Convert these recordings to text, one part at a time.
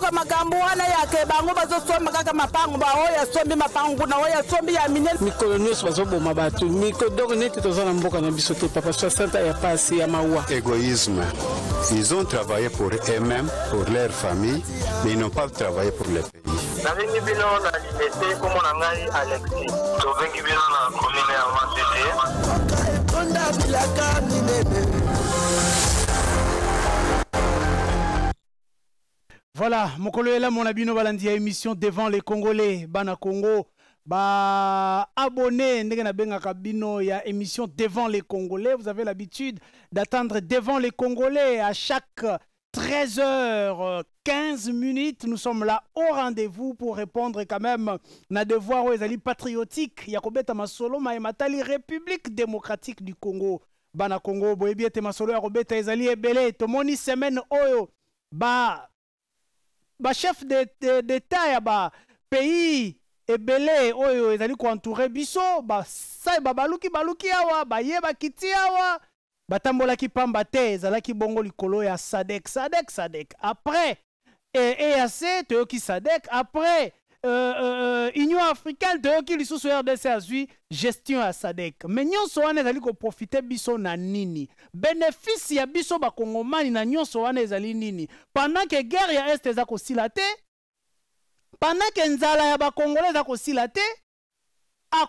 kaka makambo wana yake bango bazosomba kaka mapango ba oya sombi mapango na oya sombi ya minene mikolo nyonso bazoboma bato mikolo donc neti tozana mboka na biso te papa 60 ya pasi ya mawa égoïsme. Ils ont travaillé pour eux-mêmes, pour leur famille, mais ils n'ont pas travaillé pour le pays. Navengi bino na limité comme on a ngai Alexis. Tovengi bino na commune ya Matete. Voilà, mokolo ela mon abino balandi ya émission devant les Congolais, bana Congo, ba abonné ndenge na benga kabino ya émission devant les Congolais. Vous avez l'habitude d'attendre devant les Congolais à chaque 13h15 minutes. Nous sommes là au rendez-vous pour répondre quand même na devoir aux alliés patriotiques. Yakobeta Masolo Maïmatali, République démocratique du Congo. Bana Congo, boyebiete Masolo Yakobeta ezali ebele. Tomoni semaine oyo ba chef d'État ya ba pays ebele oyo ezali ko entourer biso ba sai ba baluki awa ba yeba kiti awa batambola ki pamba te ezalaki bongo likolo ya SADC après EAC toyoki SADC après Union africaine toyoki lisusu RDC azui gestion ya SADC mais nyonso wana ezali ko profiter biso na nini bénéfice ya biso ba kongomani na nyonso wana ezali nini pendant que guerre ya est eza ko silate pendant que nzala ya ba congolais eza ko silate à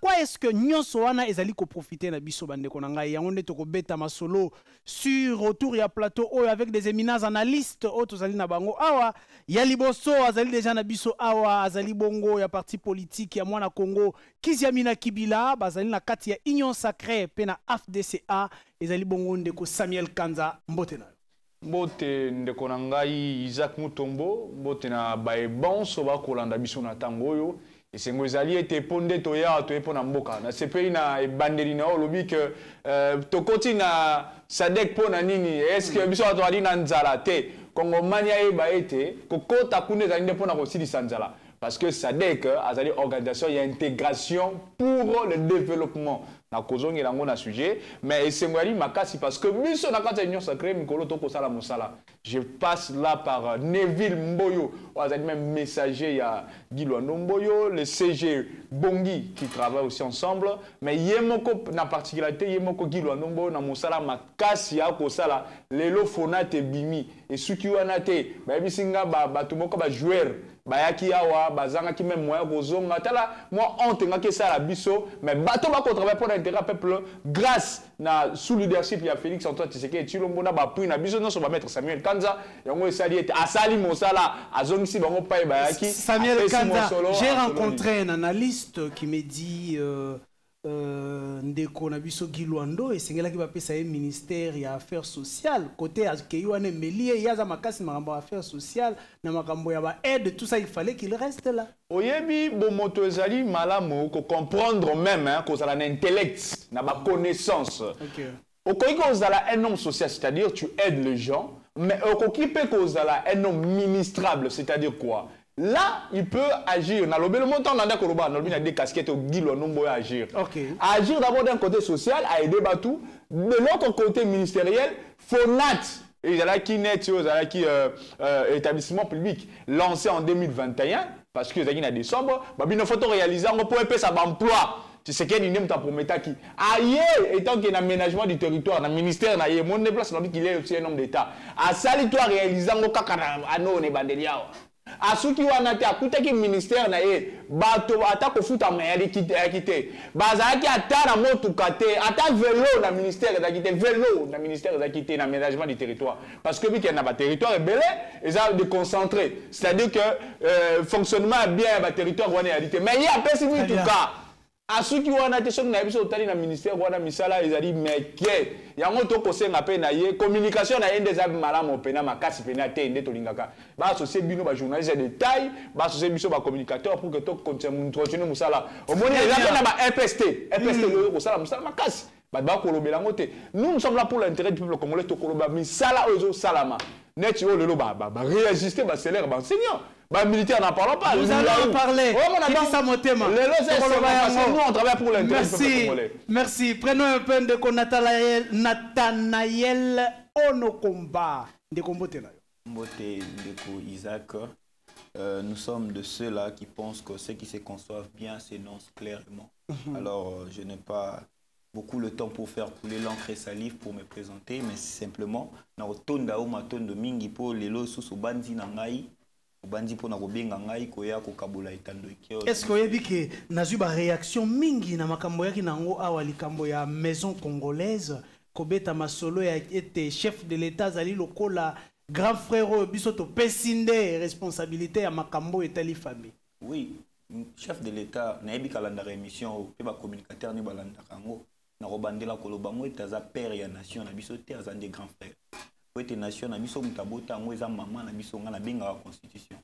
quoi est-ce que nyonso wana ezali ko profiter na biso bandeko na ngai yango nde toko beta masolo sur autour ya plateau oyo avec des éminents analystes auto zali na bango awa ya liboso azali déjà na biso awa azali bongo ya parti politique ya mwana Congo Kiziamina Kibila bazali na kati ya Union Sacrée pe na FDCA ezali bongo ndeko Samuel Kanza mbote na mbote ndeko na ngai Isaac Mutombo mbote na bae bonso ba kolanda biso na tango oyo et c'est ngo ezali ete ponde toya to epona mboka na sepeli na ebandeli na olobi que tokoti na SADC pona nini est-ce que biso to ali na nzala te kongo mania eba ete kokota kunde za nde pona ko silisa nzala parce que SADC azali organisation ya intégration pour le développement na kozongi lango na sujet mais esengwali makasi parce que biso na kata union sacrée mikolo to ko sala mosala je passe là par Neville Mboyo azali même messager ya Gilwando Mboyo le CG Bongi qui travaille aussi ensemble mais yemoko na particularité yemoko Gilwando Mboyo na mosala makasi ya ko sala lelo fonate bimi et suki wana te ba bisinga ba tumoko ba joueur bayaki awa bazanga ki même moyen kozonga tala moi honte ngaki sala biso mais bato ba ko travailler pour l'intérêt peuple grâce na sous leadership ya Félix Antoine Tshisekedi Tshilombo na ba puis na biso non so ba mettre Samuel Kanza yango esali ete asali mosala azongisi bango pa bayaki Samuel Kanza. J'ai rencontré un analyste qui me dit ndeko na biso Gilwando esengela ki ba pesa ye ministère ya affaires sociales côté akeywane melie yaza makasi makambo affaires sociales na makambo ya ba aide tout ça il fallait qu'il reste là. Oyebi bo moto ezali malamu ko comprendre même hein ko zala na intellect na ba connaissance. OK. Okoki ko zala un homme social c'est-à-dire tu aides les gens mais okoki pe ko zala un homme ministrable c'est-à-dire quoi? Là, il peut agir. Dans le montant, on a des casquettes au Guilo, non agir. Okay. Agir d'abord d'un côté social, à aider Batou. De l'autre côté ministériel, FONAT, il y a qui net, il y a qui établissement public lancé en 2021, parce que il y a des décembre, il faut réaliser un peu ça emploi. Tu sais qu'il y a ta promessa qui ailleurs étant qu'il y a un aménagement du territoire, dans le ministère, il y a mon déplace, il est aussi un homme d'État. À ça, il doit réaliser un peu de bandeliao. Asuki wana te akutaki ministère na ye bato ata kofuta mayali kite bazaki ata na motuka te ata vélo na ministère da kite vélo na ministère da kite na aménagement du territoire parce que biki na ba territoire belé eza déconcentré c'est-à-dire que fonctionnement bien ba territoire wana yalité mais il y a pesi mituka asuki wana te soki na biso otali na ministère wana misala ezali meke yango to kosenga pe na ye communication na yende za malamu pena makasi pena te nde tolingaka ba associer bino ba journaliste de taille ba associer biso ba communicateur pour que to continuer musala omoni eza na ba FST yo ko sala musala makasi ba kolobela ngote nous sommes là pour l'intérêt du peuple congolais to koloba misala ozo salama net yo lelo ba réajuster ba salaire ba enseignant. Bah, militaire n'en parlons pas. Nous allons en parler. Nous on travaille pour l'intérêt. Merci. Merci. Prenons un peu de Nathanaël Onokomba. De Kombote. Mbote Ndeko Isaac, nous sommes de ceux-là qui pensent que ceux qui se conçoivent bien s'énoncent clairement. Alors, je n'ai pas beaucoup le temps pour faire couler l'encre et salive pour me présenter, mais simplement, na otonda o matondo mingi po lelo susu bandi na ngai, bandi po na kobenga ngai koya ko kabola etando ikyo. Est-ce que vous avez que nazuba réaction mingi na makambo yaki nango awa likambo ya maison congolaise kobeta masolo ya été chef de l'état zali lokola grand frère bisoto pesinde responsabilité ya makambo etali famille. Oui, chef de l'état na ebi kalanda émission pe ba communicateur ni balanda kango. Na robandela kolobango etaza père ya nation na biso te azan des grands frères. Po ete nation na biso mutabota ngo eza maman na biso nga na benga la constitution.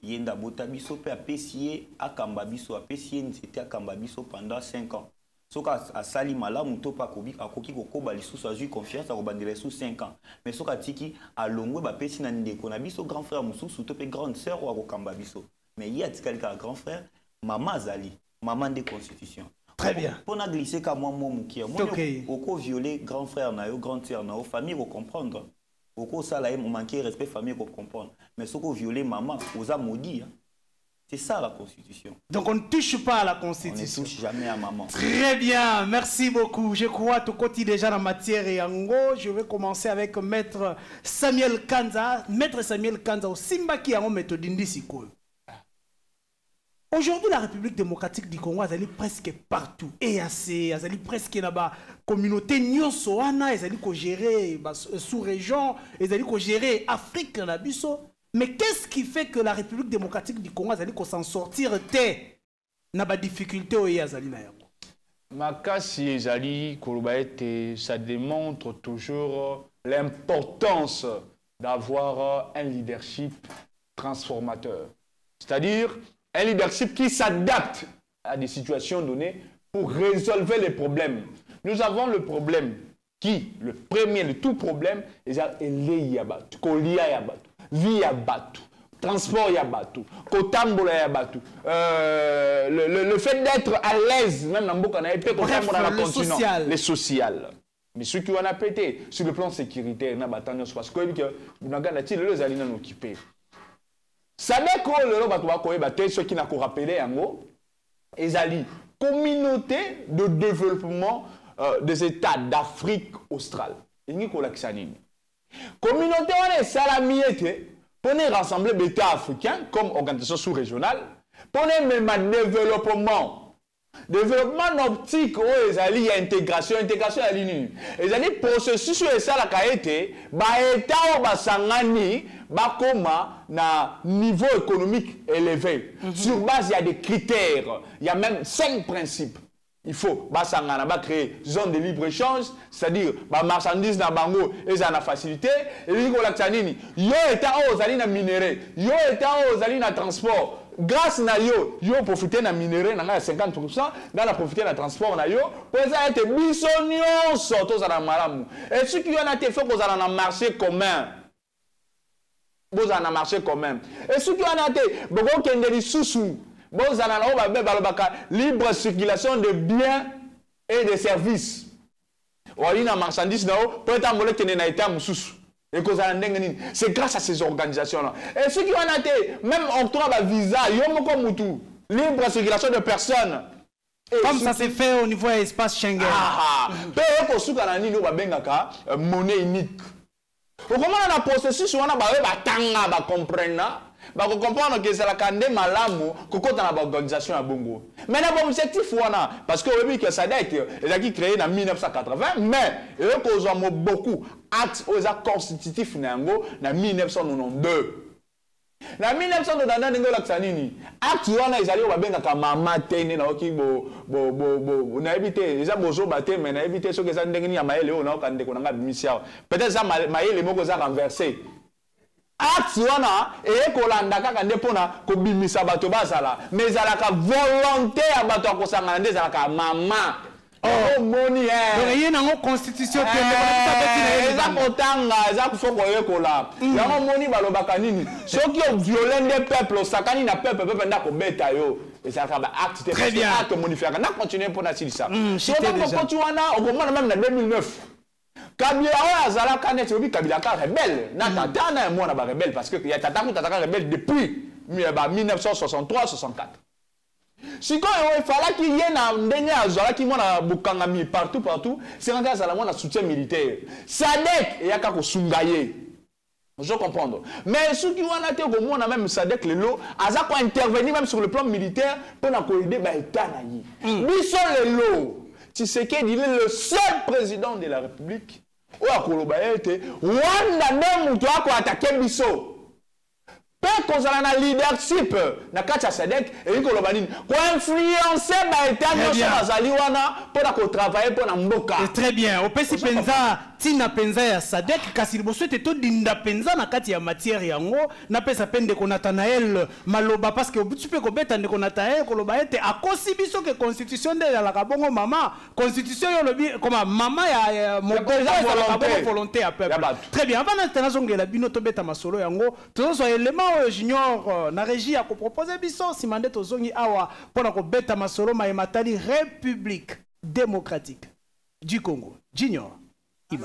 Yenda bota biso pe apesiye akamba biso apesiye nzete akamba biso pendant 5 ans. Soka asali malamu to pa akoki kokoba lisusu azui confiance akobandela sous 5 ans. Mais soka tiki alongwe ba pesi na ndeko na biso grand frère mususu to pe grande sœur wa kokamba biso. Mais yi atikali ka grand frère maman azali maman de constitution. Très bien. Pour na glisser comme moi moukia. Moi oko violer grand frère na yo grande sœur na yo famille ko comprendre. Oko ça là manquer respect famille ko comprendre. Mais soko violer maman osa maudit. C'est ça la constitution. Donc on ne touche pas à la constitution. On ne touche jamais à maman. Très bien, merci beaucoup. Je crois tout côté déjà dans matière et en je vais commencer avec maître Samuel Kanza. Maître Samuel Kanza au Simbaki en méthode Siko. Aujourd'hui, la République démocratique du Congo est presque partout. EAC, elle est presque dans la communauté Nyonsoana, elle est gérée sous-région, elle est gérée Afrique dans la biso. Mais qu'est-ce qui fait que la République démocratique du Congo est s'en sortir dans la difficulté au EAC? Makasi ezali kolobaete, ça démontre toujours l'importance d'avoir un leadership transformateur. C'est-à-dire un leadership qui s'adapte à des situations données pour résolver les problèmes. Nous avons le problème qui, le premier, le tout problème, c'est l'Eyabatu, Kolia Yabatu, Vie Yabatu, Transport Yabatu, Kotambola Yabatu. Le fait d'être à l'aise, même dans beaucoup de continent, les social. Mais ceux qui ont pété sur le plan sécuritaire, parce que vous avez les alliés occupés. Savez que le Roba ceux qui n'ont pas rappelé Yango, Ezali, communauté de développement des États d'Afrique australe. Communauté on est salamiette pour rassembler les États africains comme organisation sous-régionale, pour même développement. Développement optique, il y a intégration à l'INU. Il y a des processus où ça a été, État sangani, na niveau économique élevé. Sur base, il y a des critères. Il y a même 5 principes. Il faut créer une zone de libre-échange, c'est-à-dire marchandises na bango et na facilité. Et il y a état aux alines minéraux, il y a état aux alines transport. Grâce à yo profiter na minéraux na 50%, dans la profiter na transport na yo, pour ça être bisognon sortos à la malamu. Et ceux qui ont été fait qu'on a un marché commun. Vous en a marché quand même. Et ceux qui ont été, beaucoup qui ont été sous-sous. Vous en a libre circulation de biens et de services. Ou alors, il y a marchandises, pour être emballé qui n'a été sous-sous. C'est grâce à ces organisations-là. Et ceux qui ont été, même octroi de visa, libre circulation de personnes. Comme ça s'est fait au niveau de l'espace Schengen. Pour ceux qui ont été monnaie unique. Comment on a processus, on a comprendre que c'est la candé malamu, que dans l'organisation à Bongo. Mais l'objectif, parce que oui, que ça a été créé en 1980, mais il y a beaucoup d'actes constitutifs en 1992. En 1992, acte wana ezali babengaka mama tene na oki na éviter les abozo baté mais na éviter ce que ça ndengeni ya maele ona okande ko nga bimisia peut-être ça maele moko za renverser acte wana e ko landa kaka ndepona ko bimisa bato bazala mais alaka volonté ya bato akosanga ndé zalaka mama. Oh, moni, donc, il y a une constitution qui est ceux qui ont violé des peuples, sakani na peuple n'a pas bêta yo. Et ça acte très bien. Acte modifié. On a continué pour ça. On continue même en 2009. Kabila azala kanet obi Kabila ka rebelle na tata na moi na ba rebelle parce que ya tata ko tata rebelle depuis 1963 64. Si quand il fallait qu'il y ait un dernier azala qui mona bukangami partout c'est quand azala mona soutien militaire. Sadek et yaka ko sungaye. Je comprends. Mais ceux qui ont été au moins même Sadek Lelo, Aza quoi intervenir même sur le plan militaire pour la aider bah état naï. Lui seul Lelo, tu sais qu'il est le seul président de la République. Ou à Koloba était Rwanda même tu as quoi attaquer Bisso. Peut qu'on a un leadership na kacha Sadek et Koloba nini pour influencer bah état national Zaliwana pour travailler pour la mboka. Très bien. Au PC Penza Tina Penza ya Sadek kasi liboso te to dinda Penza na kati ya matière yango na pesa pende ko Nathanaël Maloba parce que tu peux ko beta ndeko Nathanaël Koloba ete akosi biso que constitution de la kabongo mama constitution yo lobi comme mama ya mon président volonté à peuple. Très bien. Avant na zongela bino to beta masolo yango to so élément junior na régie a ko proposer biso simande to zongi awa pona ko beta masolo ma matali République démocratique du Congo. Junior.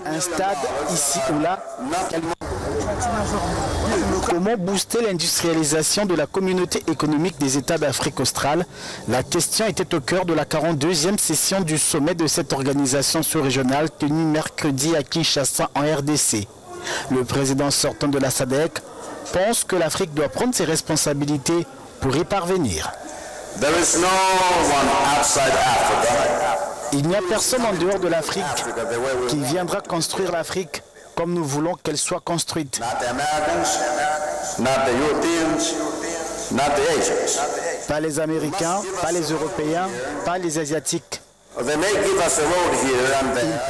Un stade ici ou là. Comment booster l'industrialisation de la communauté économique des États d'Afrique australe? La question était au cœur de la 42e session du sommet de cette organisation sous-régionale tenue mercredi à Kinshasa en RDC. Le président sortant de la SADC pense que l'Afrique doit prendre ses responsabilités pour y parvenir. Il n'y a personne en dehors de l'Afrique qui viendra construire l'Afrique comme nous voulons qu'elle soit construite. Pas les Américains, pas les Européens, pas les Asiatiques. Ils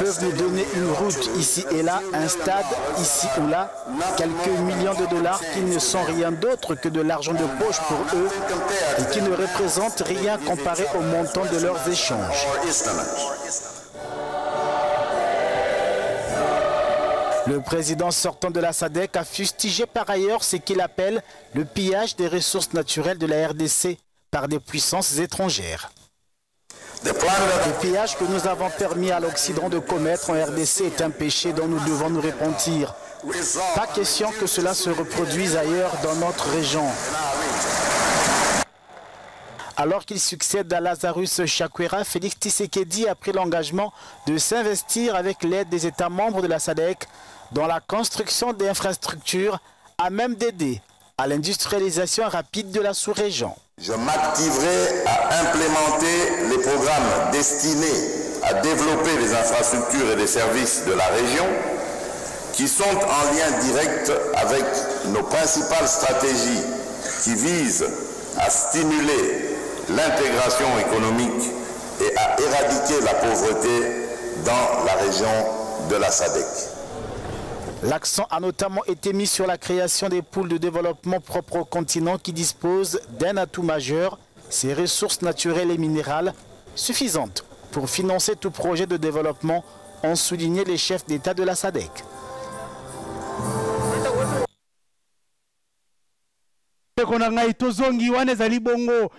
peuvent nous donner une route ici et là, un stade ici ou là, quelques millions de dollars qui ne sont rien d'autre que de l'argent de poche pour eux et qui ne représentent rien comparé au montant de leurs échanges. Le président sortant de la SADC a fustigé par ailleurs ce qu'il appelle le pillage des ressources naturelles de la RDC par des puissances étrangères. Le pillage que nous avons permis à l'Occident de commettre en RDC est un péché dont nous devons nous repentir. Pas question que cela se reproduise ailleurs dans notre région. Alors qu'il succède à Lazarus Chakwera, Félix Tshisekedi a pris l'engagement de s'investir avec l'aide des États membres de la SADC dans la construction d'infrastructures à même d'aider à l'industrialisation rapide de la sous-région. Je m'activerai à implémenter les programmes destinés à développer les infrastructures et les services de la région qui sont en lien direct avec nos principales stratégies qui visent à stimuler l'intégration économique et à éradiquer la pauvreté dans la région de la SADC. L'accent a notamment été mis sur la création des pôles de développement propres au continent qui disposent d'un atout majeur, ses ressources naturelles et minérales, suffisantes pour financer tout projet de développement, ont souligné les chefs d'État de la SADC. Konangai tozongi wane zali bongo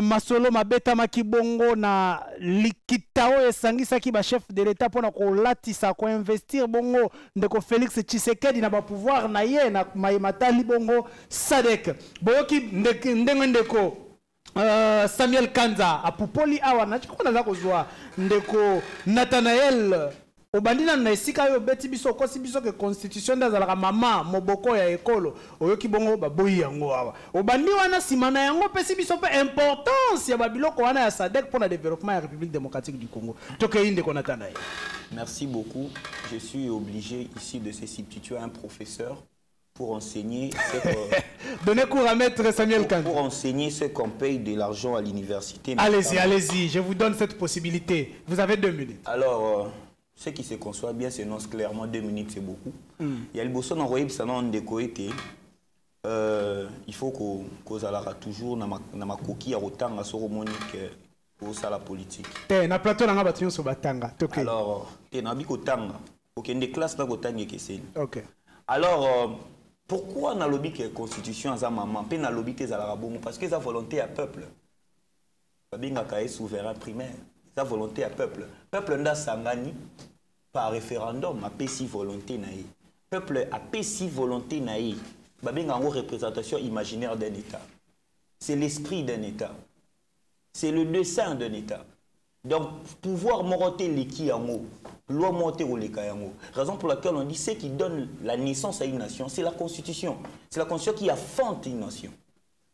masolo mabeta makibongo na likitao esangisaki ba chef de l'état pona ko latisa ko investir bongo ndeko Félix Tshisekedi na ba pouvoir na ye na matali bongo SADC boyoki ndeko Samuel Kanza apupoli awa na chikona za kozwa ndeko Nathanaël obandina na esika yo beti biso kosi biso ke constitution ndazalaka mama moboko ya ekolo oyoki bongo baboyi yango awa obandi wana simana yango pesi biso pe importance ya babiloko wana ya SADC pour le développement de la République démocratique du Congo. Tokeinde konatana. Merci beaucoup. Je suis obligé ici de se substituer à un professeur pour enseigner donnez cours à maître Samuel Kanza. Pour enseigner ce qu'on paye de l'argent à l'université. Allez-y, allez-y, je vous donne cette possibilité. Vous avez 2 minutes. Alors ce qui se conçoit bien s'énonce clairement, 2 minutes c'est beaucoup. Il y a le bosso d'envoyer ça non décoété. Il faut qu'on aura toujours dans ma coquille à autant à soromonique pour ça la politique. Na plateau na battion so batanga. Alors, na biko tanga. OK, des classes na kotanga que c'est. OK. Alors pourquoi na lobby que constitution za maman, pe na lobby que za la bongo parce que ça volonté à peuple. Babinga kaé souverain primaire. Sa volonté à peuple. Peuple nda sangani par référendum, a si volonté naïe. Peuple a si volonté naïe. Babeng en représentation imaginaire d'un État. C'est l'esprit d'un État. C'est le dessein d'un État. Donc, pouvoir monter l'équi en haut, loi monter au l'écayango. Raison pour laquelle on dit ce qui donne la naissance à une nation, c'est la Constitution. C'est la Constitution qui affronte une nation.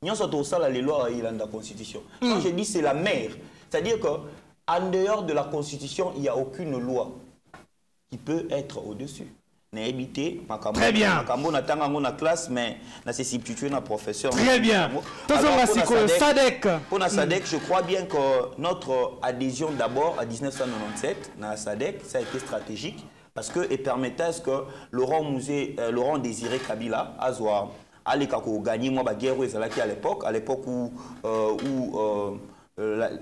Nous sommes ça les lois de la Constitution. Quand je dis c'est la mère, c'est-à-dire qu'en dehors de la Constitution, il n'y a aucune loi qui peut être au-dessus. Très bien. Classe, mais c'est substitué dans professeur. Très bien. Pour la SADC, je crois bien que notre adhésion d'abord à 1997 dans la SADC, ça a été stratégique parce que et permettait à ce que Laurent Désiré Kabila a gagné la guerre à l'époque où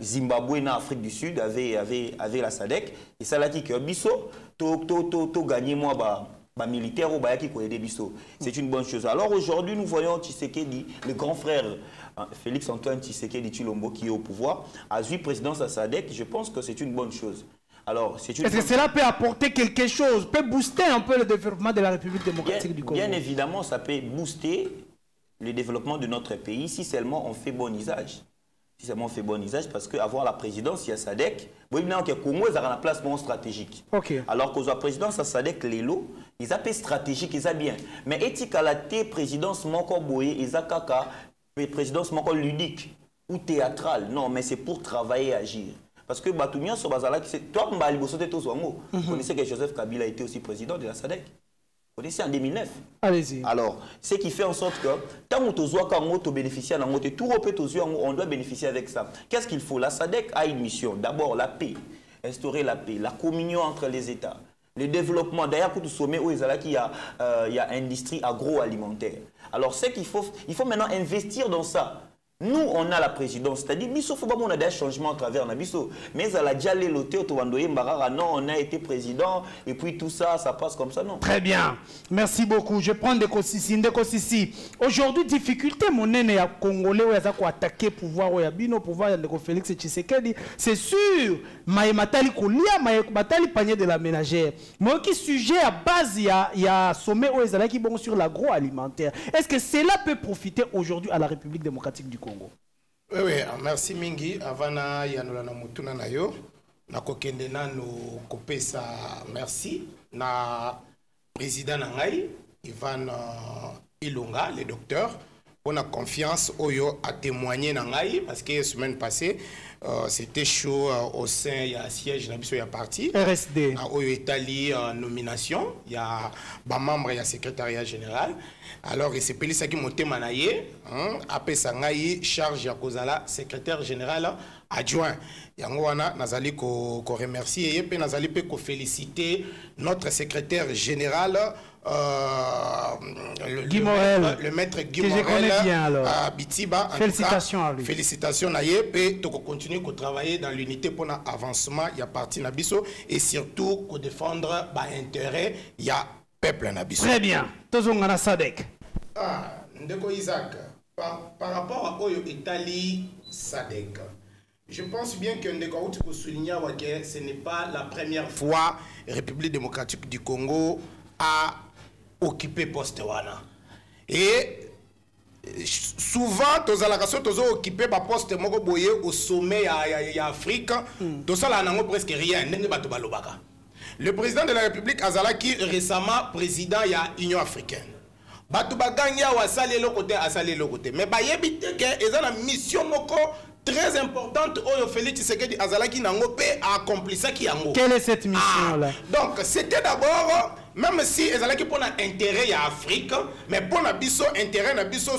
Zimbabwe et l'Afrique du Sud avaient la SADC. Et ça l'a dit que Bisso, to gagné militaire au Bayaki Koyede Bisso. C'est une bonne chose. Alors aujourd'hui, nous voyons Tshisekedi, le grand frère Félix-Antoine Tshisekedi Tshilombo qui est au pouvoir, a eu présidence à SADC. Je pense que c'est une bonne chose. Est-ce que cela peut apporter quelque chose, peut booster un peu le développement de la République démocratique du Congo? Bien évidemment, ça peut booster le développement de notre pays si seulement on fait bon usage. Si seulement on fait bon usage, parce qu'avoir la présidence, il y a SADC, le Congo est à un placement stratégique. Okay. Alors qu'aux présidence à SADC, les lots, ils appellent stratégique, ils ont bien. Mais éthique à la présidence, ils ont présidence ludique ou théâtrale. Non, mais c'est pour travailler et agir. Parce que Batoumia, toi, vous connaissez que Joseph Kabila a été aussi président de la SADC. Vous connaissez en 2009. Allez-y. Alors, ce qui fait en sorte que tant que tu bénéficies, on doit bénéficier avec ça. Qu'est-ce qu'il faut? La SADC a une mission. D'abord, la paix. Instaurer la paix, la communion entre les États. Le développement. D'ailleurs, pour tout sommet, il y a industrie agroalimentaire. Alors, ce qu'il faut, il faut maintenant investir dans ça. Nous, on a la présidence, c'est-à-dire, on a des changements à travers Nabiso. Mais à la Djalé, non, on a été président, et puis tout ça, ça passe comme ça, non. Très bien. Merci beaucoup. Je prends des Sissi. Aujourd'hui, difficulté, mon aîné à Congolais, où ils ont attaqué pouvoir, pouvoir de Félix Tshisekedi. C'est sûr, Maïmatali Koulia, Maïmatali panier de la ménagère. Mais qui sujet à base, il y a sommet où ils ont qui bon sur l'agroalimentaire. Est-ce que cela peut profiter aujourd'hui à la République démocratique du Congo? Oui, merci Mingi. Avant yanola na mutuna na yo, na kokende na no kopesa merci na président Nangai, Ivan Ilunga, le docteur, pour la confiance Oyo a témoigné Nangai parce que la semaine passée c'était chaud au sein il y a siège il y a parti RSD Oyo Italie en nomination, il y a ba membre il y a secrétariat général. Alors, il s'est appelé ça qui monte manaye, après ça ngai charge ya kozala secrétaire général adjoint. Yangoana nazali ko remercier et puis nazali pe ko féliciter notre secrétaire général le maître Guy Morel Bitiba. Félicitations à lui. Félicitations naye pe to continuer ko travailler dans l'unité pour l'avancement il y a parti nabiso et surtout ko défendre ba intérêt il y a peuple nabiso. Très bien. Tozongana SADC. Ndeko Isaac, par rapport à Oyo Italie SADC, je pense bien que Ndeko Outi souligner que ce n'est pas la première fois que la République démocratique du Congo a occupé poste wana. Et souvent, tous les occupé par poste au sommet en Afrique, tout ça n'a presque rien. Le président de la République Azalaki récemment président de l'Union africaine. Batubaganya wa sali le côté à sali le côté. Mais bayebite que ils ont une mission très importante au Félix Tshisekedi Azalaki nangope a accompli ça qui yango. Quelle est cette mission là? Donc c'était d'abord même si Azalaki pour un intérêt à Afrique, mais pour un biso intérêt na biso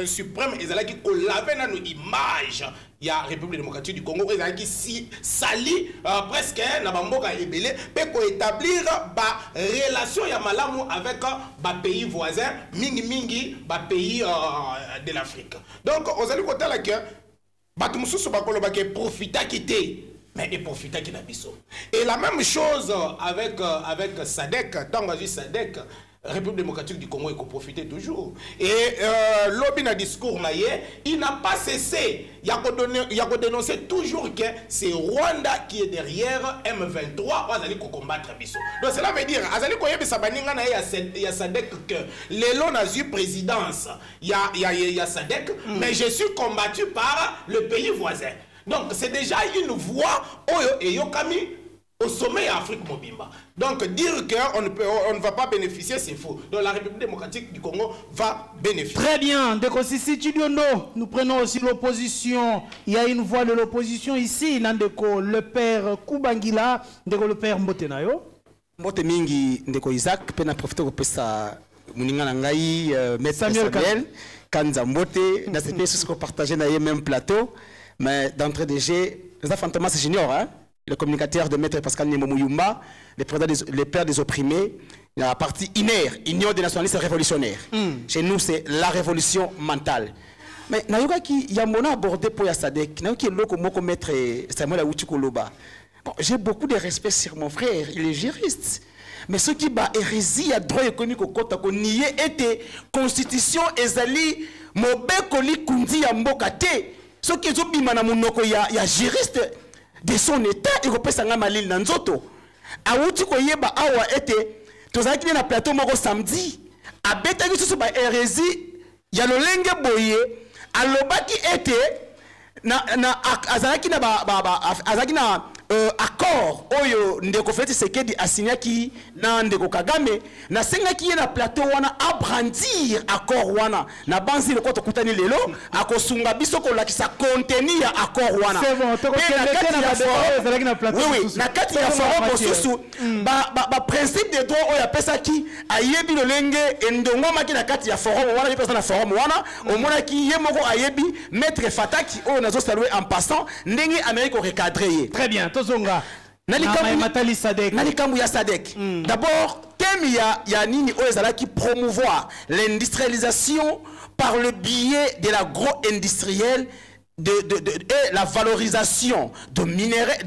suprême Azalaki ko laver na nos images. Il y a la République démocratique du Congo qui si sali presque na bamboka ebele pe ko établir ba relation ya malamu avec ba pays voisins mingi ba pays de l'Afrique. Donc aux allez côté là que batu mususu bakolo ba ke profita quitter mais il profita qui na biso. Et la même chose avec SADC, tant que SADC République démocratique du Congo, il faut profiter toujours. Et l'objet d'un discours, il n'a pas cessé. Il a dénoncé toujours que c'est Rwanda qui est derrière M23 pour combattre Bisso. Donc cela veut dire, il y a Sadek que l'élan a eu présidence, il y a Sadek, mais je suis combattu par le pays voisin. Donc c'est déjà une voix et Yokami au sommet Afrique Mobimba. Donc dire qu'on ne va pas bénéficier, c'est faux. Donc la République démocratique du Congo va bénéficier. Très bien. Nous prenons aussi l'opposition. Il y a une voix de l'opposition ici. Nandeko, le père Kubangila, le père Mbotenayo. Mbote mingi ndeko Isaac, pena profiter pour ça. Muningana ngai, maître Samuel, Kanza Mbote, dans cette pièce qu'on partageait dans le même plateau. Mais d'entrée de jeu, les Fantomas Junior, hein? Le communicateur de Maître Pascal Nemomouyumba, les pères des opprimés, la partie INER, Union des nationalistes révolutionnaires. Chez nous, c'est la révolution mentale. Mais il y a mon abordé pour Yasadek, Maître Samuel Aoutikoloba. Bon, j'ai beaucoup de respect sur mon frère, il est juriste. Mais ce qui bat hérésie à droit économique au côté qu'on y était constitution ezali mobekoli kundi ya mbokate. Ce qui est bimana munoko ya juriste de son état et repesa malil nanzoto. Awuti ko yeba awa ete tozaki na plateau moko samedi abeta ki ba hérésie ya lolenge boye alobaki ete azalaki na accord oyo ndeko Félix Tshisekedi asignaki na ndeko Kagame na sengaki na plateau wana abrandir accord wana na banzi le koto kutani lelo akosunga biso ko lakisa contenu ya accord wana. C'est bon, na plateau. Oui, na kati ya forum bosusu ba principe de droit oyo apesaki ayebi lolenge endongo maki na kati ya forum wana pesa na forum wana omona ki yemoko ayebi maître Fataki oyo nazo saluer en passant ndenge Amérique ko recadrer. Très bien. D'abord, thème ya nini oyezala qui promouvoir l'industrialisation par le biais de l'agro-industriel et la valorisation de minerais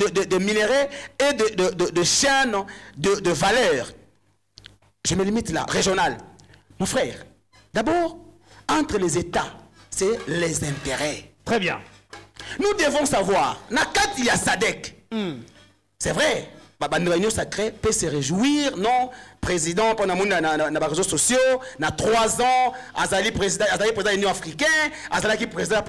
et de chaînes de valeur. Je me limite là, régional. Mon frère, d'abord, entre les États, c'est les intérêts. Très bien. Nous devons savoir, Nakati ya Sadek. C'est vrai, la réunion sacrée peut se réjouir, non, président, pendant les réseaux sociaux, na 3 ans, Azali président de l'Union africaine, Azali président,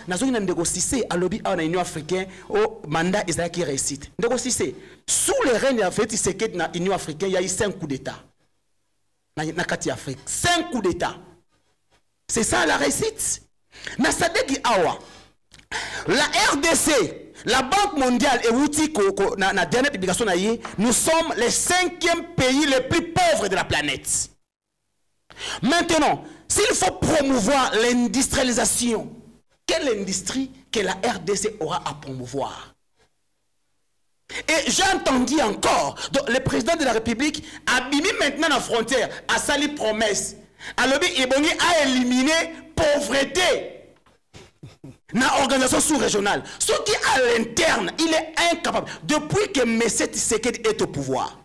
nous avons négocié à l'objet de l'Union africaine au mandat Azali réussite. Négocié, sous le règne de Félix Tshisekedi dans l'Union africaine, il y a eu 5 coups d'État. Dans Nakati Afrique, 5 coups d'État. C'est ça la réussite. Na Sadek Awa. La RDC, la Banque mondiale et Wouti, la dernière publication, nous sommes les 5e pays les plus pauvres de la planète. Maintenant, s'il faut promouvoir l'industrialisation, quelle industrie que la RDC aura à promouvoir? Et j'ai entendu encore, donc, le président de la République a mis maintenant la frontière, à sali promesse. Alors, il a éliminé pauvreté. Dans l'organisation sous-régionale, ce qui à l'interne, il est incapable. Depuis que M. Tshisekedi est au pouvoir,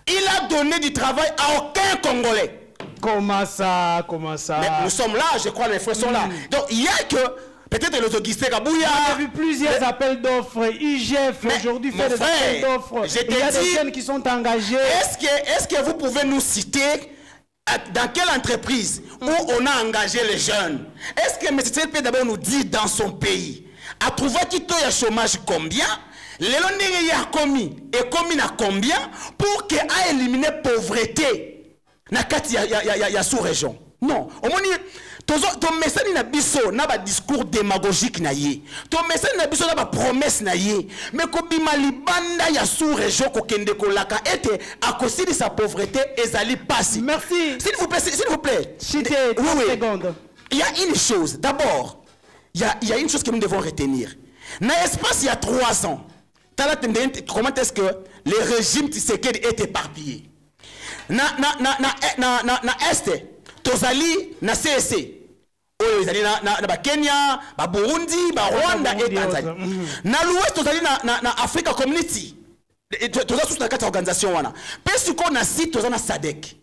il a donné du travail à aucun Congolais. Comment ça? Mais nous sommes là, je crois, les frères sont là. Donc il y a que, peut-être les Augustin Kabouya. On a vu plusieurs appels d'offres. IGF aujourd'hui fait des appels d'offres. Il y a des jeunes qui sont engagés. Est-ce que vous pouvez nous citer dans quelle entreprise où on a engagé les jeunes? Est-ce que M. Tshisekedi peut d'abord nous dire dans son pays, à trouver qui y a chômage combien, les longues y a commis et commis à combien pour qu'il a éliminé pauvreté na kati ya sous-région? Non, au moins ton message na biso na ba discours démagogique na ye. Ton message na biso na ba promesse na ye. Mais ko bima libanda ya sous-région ko kende ko laka ete akosili sa pauvreté ezali pasi. Merci. S'il vous plaît. Citez 30 secondes. Il y a une chose. D'abord, il y a une chose que nous devons retenir. Dans l'espace il y a 3 ans, comment est-ce que le régime Tshisekedi est éparpillé? Na Est, Tozali, na CSC. Na Kenya, na Burundi, na Rwanda et Tanzanie. Na l'Ouest, Tozali na Africa Community. Tozali sous la carte organisation wana. Parce qu'on a site Tozali na SADC.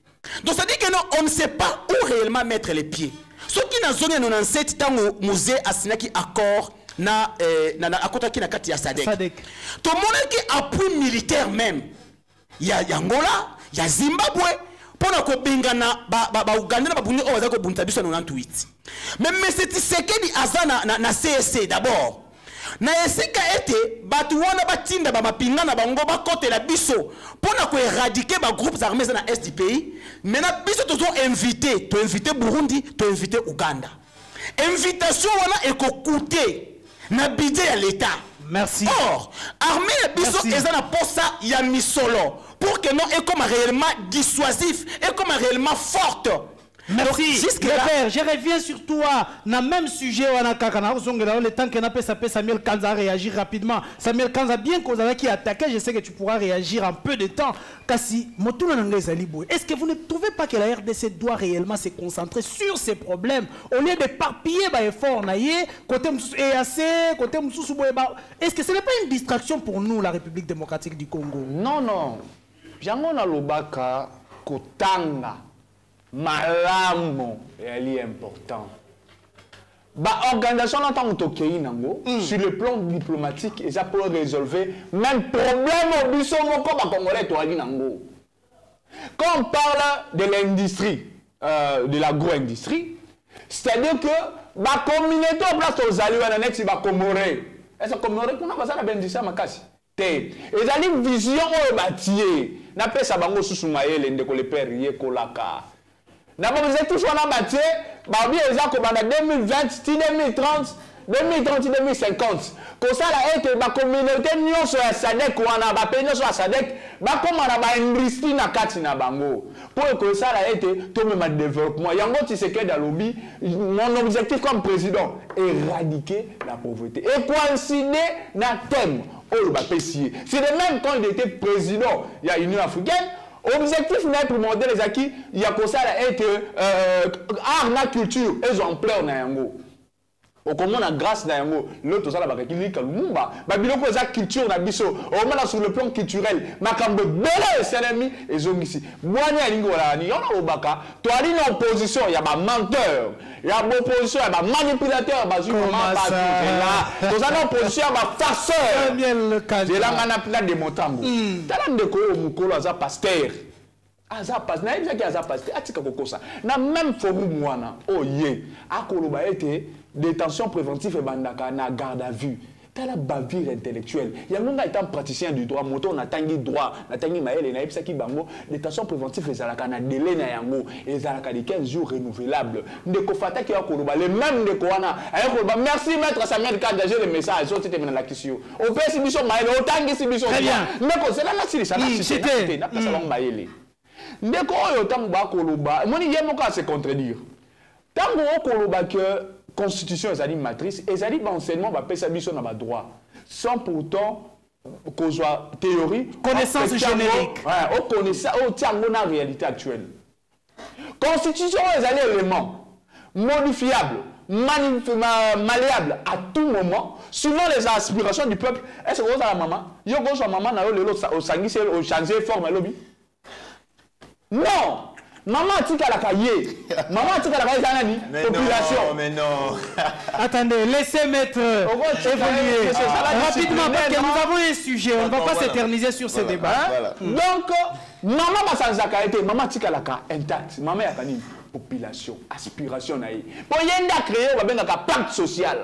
Donc ça dit que non, on ne sait pas où réellement mettre les pieds. Ce qui n'a zone 97 tant au musée a signé accord na akota ki na kati ya Sadek. Tout le monde qui appui militaire même. Il y a Angola, il y a Zimbabwe pour na benga na ba Uganda na babundi o bazako bunta biso 98. Mais c'est Tshisekedi azana na CSC d'abord. Na esika ete batu wana batinda ba mapinga na bango ba kote la biso pona ko éradiquer ba groupes armés na est du pays. Maintenant biso to invité, Burundi, to invité Uganda. Invitation wana ekokute na budget ya l'état. Merci. Or, armée la biso ezana posa ya misolo pour que non est comme réellement dissuasif et comme réellement forte. Merci. Père, je reviens sur toi. Dans le même sujet, le temps que Samuel Kanza réagir rapidement. Samuel Kanza, bien qu'on a qui attaqué, je sais que tu pourras réagir en peu de temps. Est-ce que vous ne trouvez pas que la RDC doit réellement se concentrer sur ces problèmes au lieu d'éparpiller les efforts? Côté EAC, côté est-ce que ce n'est pas une distraction pour nous, la République démocratique du Congo? Non, non. J'en lobaka kotanga. Malamo est important. Organisation sur le plan diplomatique, et ça peut résolver même problème au biso comme Congolais. Quand on parle de l'industrie, de l'agro-industrie, c'est-à-dire que la communauté en place aux alliés en annexe va commémorer. Est-ce que commémorer qu'on a pas ça la bendissa makasi? Et ça une vision au bâtier. N'a pas ça bango sous maïe l'endeko le père yé kolaka. D'abord, vous êtes tous en abattu, Babi et Zako, 2020, 2030, 2030, 2050. Comme ça, la communauté, nous sommes à Sadek, ou on a payé sur la Sadek, comme on a une industrie na Katina Bango. Pour que ça, la tout même le développement. Yango Tshisekedi dans le lobby, mon objectif comme président, éradiquer la pauvreté. Et coïncider dans le thème, c'est de même quand il était président, il y a l'Union africaine. Objectif n'est pour demander les acquis, il y a comme ça être art, la culture, ils ont plein dans yango. Au comment la grâce dans yango, l'autre ça la bakaki li kalumba, ba biloko za culture na biso, au moins sur le plan culturel, makambo belle c'est et zongisi. Boani alingo la ni ona obaka, to ali na opposition, il y a ba menteur, il y a opposition, il y a ba manipulateur, ba zu comment pas là. To ça na opposition ba farceur. C'est là ngana pla de motambo. Tala ndeko mukolo za pasteur. Aza pasteur, na ibza ki aza pasteur, atika kokosa. Na même fomu mwana, oh ye, akoloba ete détention préventive et bandaka na garde à vue. T'as la bavure intellectuelle. Il y a un étant praticien du droit, moto on a tangi droit, on a tangi maël et naïb saki bango, détention préventive et zalaka na délai na yango, et zalaka de 15 jours renouvelables. Ndeko fata ki akoloba, les mêmes ndeko wana, ayakoloba, merci maître Samuel Kanza, j'ai le message, so tete mena la question. Au fait si biso maël, au tangi si biso. Très bien. Ndeko, c'est là la sili, ça n'a cité, n'a pas salon maël. Ndeko oyo tango ba akoloba, moni yemoka se contredire. Tango akoloba que constitution est matrice et ça dit enseignement va payer sa mission dans le droit sans pourtant qu'on soit théorie connaissance générique ouais on connaît ça au tient la réalité actuelle constitution est élément modifiable malléable à tout moment suivant les aspirations du peuple. Est-ce que vous avez la maman yo go so maman na yo lelo au sangisi au changer forme lobby non. Maman tika la cahier. Maman tika la cahier population. Mais non. Attendez, laissez maître évoluer rapidement parce que nous avons un sujet. On ne va pas s'éterniser sur ces débats. Voilà. Donc, maman va sans zakayete, maman tika la cahier intact. Maman ya kani population, aspiration naïe. Pour yenda créer, on va bien un pacte social.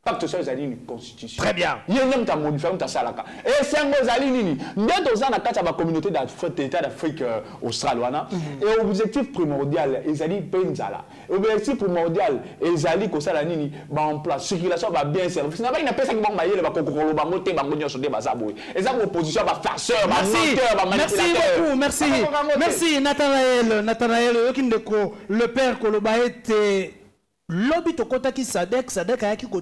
Pacte social, c'est une constitution. Très bien. Il y a un modifié, un salaka. Et c'est un gozali nini. Nous dans la communauté d'Afrique australienne. Et l'objectif primordial, ils allaient penzala. L'objectif primordial, ils allaient que ça la nini, en place, circulation va bien servir. Sinon, il n'y a pas ça qui va mailler, va concourir, va monter, va monter sur des basaboui. Et ça, l'opposition va farceur, va menteur, va manipulateur. Merci beaucoup, merci. Merci Nathanaël, le père Koloba était lobby tokota ki Sadek ayaki ko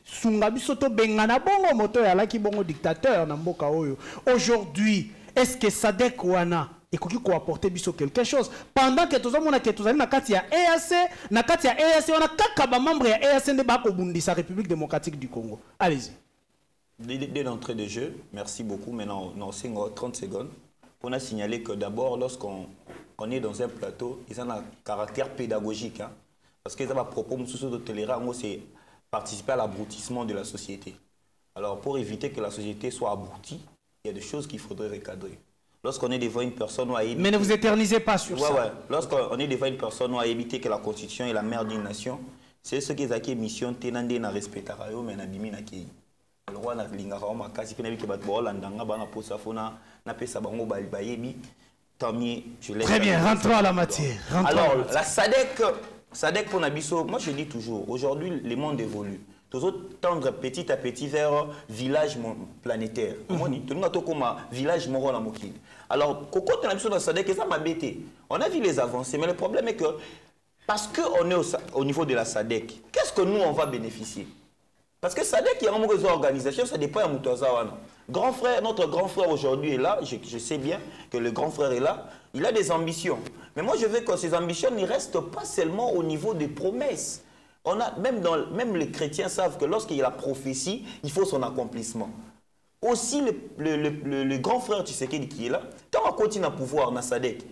sunga biso to bengana bongo moto ya laki bongo dictateur na mboka oyo. Aujourd'hui, est-ce que Sadek wana ekoki ko apporter biso quelque chose pendant que tozomona que tozali na kati ya EAC wana kaka ba membre ya EAC nde ba ko bundisa République démocratique du Congo. Allez-y. Dès l'entrée de jeu, merci beaucoup. Maintenant, non, 30 secondes. On a signalé que d'abord, lorsqu'on on est dans un plateau, ils ont un caractère pédagogique. Hein, parce qu'ils ont un propos de tolérance, c'est participer à l'abrutissement de la société. Alors, pour éviter que la société soit abrutie, il y a des choses qu'il faudrait recadrer. Lorsqu'on est devant une personne... Mais ne vous éternisez pas sur ça. Ouais. Lorsqu'on est devant une personne, on a évité que la Constitution est la mère d'une nation. C'est ce qui est la mission, tenande na respectera yo, mais na bimi na kei. Le roi na lingara o makasi pe na biki bat bo landanga bana posa fona na pesa bango bayebi. Tant mieux, je laisse. Très bien, rentrons à la matière. Alors, la SADC pour Nabiso, moi je dis toujours, aujourd'hui le monde évolue. Toujours tendre petit à petit vers village planétaire. Tout le monde comme village moral à Mokil. Alors, quand on a vu sur la SADC, ça m'a bêté. On a vu les avancées, mais le problème est que parce qu'on est au niveau de la SADC, qu'est-ce que nous on va bénéficier? Parce que SADC, il y a une organisation, ça dépend de Moutazawana. Grand frère, notre grand frère aujourd'hui est là, je sais bien que le grand frère est là, il a des ambitions. Mais moi je veux que ces ambitions ne restent pas seulement au niveau des promesses. On a, même les chrétiens savent que lorsqu'il y a la prophétie, il faut son accomplissement. Aussi, le grand frère Tshisekedi qui est là, quand on continue à pouvoir dans SADC,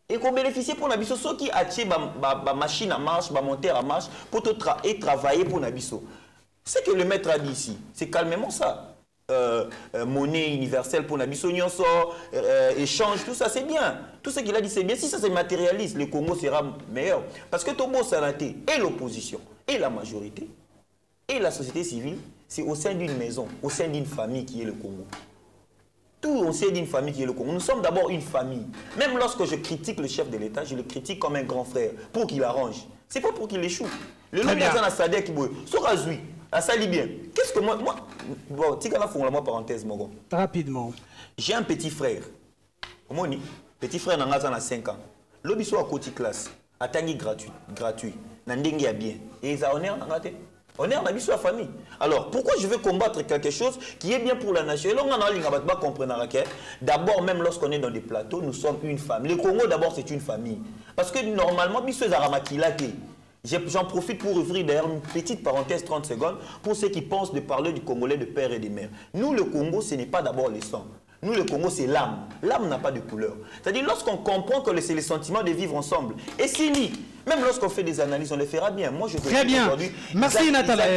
et qu'on bénéficie pour Nabiso, ceux qui achètent ma machine à marche, ma moteur à marche, pour travailler pour Nabiso. Ce que le maître a dit ici, c'est calmement ça. Monnaie universelle pour Nabiso, échange, tout ça c'est bien. Tout ce qu'il a dit c'est bien. Si ça se matérialise, le Congo sera meilleur. Parce que Tobo Sanaté et l'opposition, et la majorité, et la société civile, c'est au sein d'une maison, au sein d'une famille qui est le Congo. Tout au sein d'une famille qui est le Congo. Nous sommes d'abord une famille. Même lorsque je critique le chef de l'État, je le critique comme un grand frère, pour qu'il arrange. C'est pas pour qu'il échoue. Le nom de la SADC qui veut, Sorazui. Ah, ça lit bien. Qu'est-ce que moi bon, Tigala font parenthèse, mon gars. Rapidement. J'ai un petit frère. Moni, petit frère n'a a 5 ans. L'obiso à côté classe. Attangi gratuit. Nandingi a bien. Et ils ont honneur dans la tête. Honneur n'a pas famille. Alors, pourquoi je veux combattre quelque chose qui est bien pour la nation? Et là, on a comprendre que d'abord, même lorsqu'on est dans des plateaux, nous sommes une famille. Le Congo, d'abord, c'est une famille. Parce que normalement, biso zaramakilate. J'en profite pour ouvrir d'ailleurs une petite parenthèse 30 secondes pour ceux qui pensent de parler du Congolais de père et de mère. Nous, le Congo, ce n'est pas d'abord le sang. Nous, le Congo, c'est l'âme. L'âme n'a pas de couleur. C'est-à-dire, lorsqu'on comprend que c'est le sentiment de vivre ensemble, et si même lorsqu'on fait des analyses, on les fera bien. Moi, je très bien. Merci, Nathalie.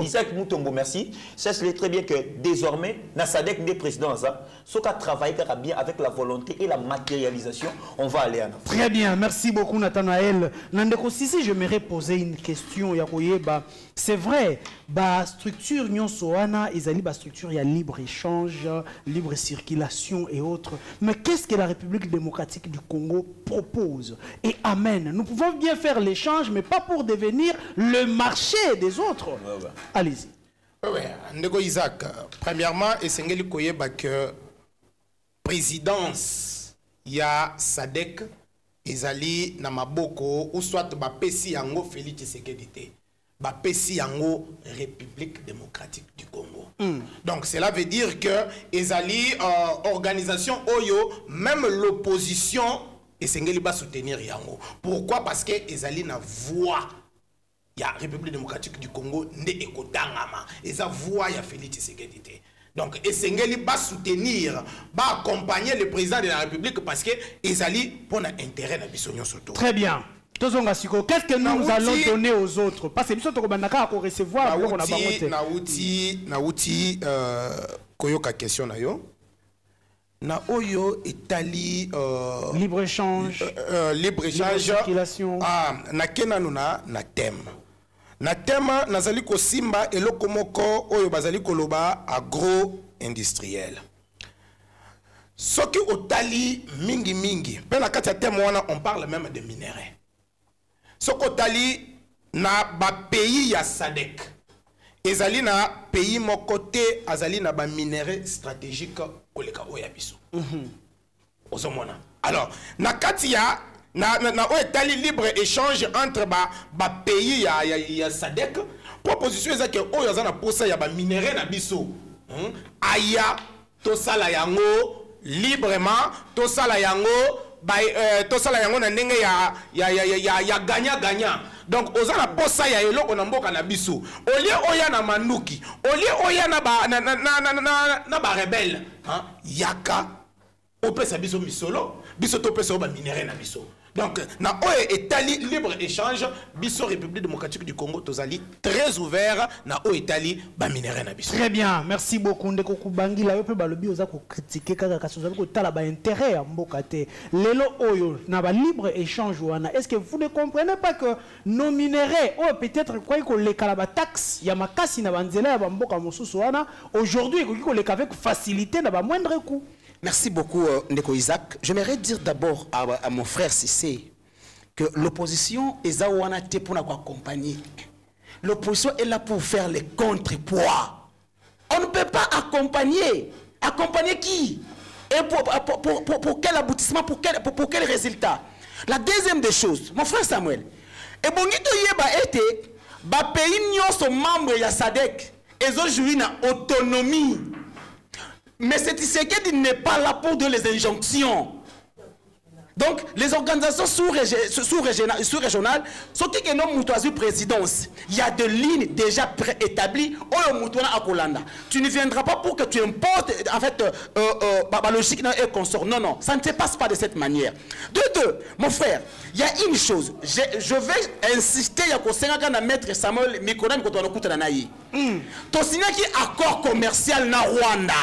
Isaac Moutombo, merci. Sache-le très bien que désormais, na SADC des présidents, ce qu'a travaillé bien avec la volonté et la matérialisation, on va aller en Afrique. Très bien. Merci beaucoup, Nathanaël. Nandeko Sisi, j'aimerais poser une question. C'est vrai, la structure Nyonsoana, la structure, il y a libre-échange, libre circulation et autres. Mais qu'est-ce que la République démocratique du Congo propose et amène? Nous pouvons bien faire l'échange, mais pas pour devenir le marché des autres. Allez-y. Oui, Ndeko Isaac, premièrement, Essengeli Koyeba que présidence, il y a SADC, Ezali Namaboko, ou soit Bapesi Yango Félix Tshisekedi. Bapesi Yango République démocratique du Congo. Donc cela veut dire que Ezali organisation Oyo, même l'opposition, Essengeli va soutenir Yango. Pourquoi? Parce que Ezali na voix. Il y a République démocratique du Congo, ne Ekodangama. Et ça voix, il y a Félix Tshisekedi. Donc Essengeli va soutenir, va accompagner le président de la République parce que Ezali pour l'intérêt de Bissonio surtout. Très bien. Qu'est-ce que nous allons donner aux autres? Parce que nous sommes recevoir. Nauti, koyoka question na yo. Na oyo etali libre-échange. Libre-échange. Circulation. Ah, na kena nuna na thème. Na thème nazali ko simba eloko moko oyo bazali koloba agro-industriel. Soki otali mingi. Pe na kati ya thème wana on parle même de minerais. Sokotali na ba pays ya SADC. Ezali na pays mokote azali na ba minerais stratégiques koleka oya biso. Ozomona. Alors, na kati ya na etali libre échange entre ba pays ya SADC, proposition ezaki oyo azana posa ya ba minerais na biso. Aya to sala yango librement, to sala yango tout ça là na ndenge ya gagnant. Donc oza na posa ya eloko na mboka na biso. Olie oya na manduki, olie oya na ba rebelle, yaka opesa biso misolo, biso to pesa ba minéraux na biso. Donc na oyo etali libre échange biso République démocratique du Congo tozali très ouvert na oyo etali ba minéraux na biso. Très bien, merci beaucoup ndeko kubangila yo pe balobi oza ko critiquer kaka kaso za ko tala ba intérêt ya mboka te. Lelo oyo na ba libre échange wana. Est-ce que vous ne comprenez pas que nos minéraux oh peut-être quoi ko lekala ba taxe ya makasi na banzela ya ba mboka mosusu wana aujourd'hui ko leka avec facilité na ba moindre coût. Merci beaucoup, Ndeko Isaac. J'aimerais dire d'abord à mon frère Cissé que l'opposition est là pour nous accompagner. L'opposition est là pour faire les contrepoids. On ne peut pas accompagner. Accompagner qui? Et pour quel aboutissement, pour quel résultat? La deuxième des choses, mon frère Samuel, et bon, les pays sont membres de la SADC et ils ont joué une autonomie. Mais c'est Tshisekedi n'est pas là pour donner les injonctions. Donc, les organisations sous-régionales, ce qui est notre présidence, il y a des lignes déjà préétablies. Tu ne viendras pas pour que tu imposes, en fait, la logique et consort. Non, non, ça ne se passe pas de cette manière. De deux, mon frère, il y a une chose. Je vais insister, il y a un maître Samuel Mikona, tu as signé un accord commercial na Rwanda.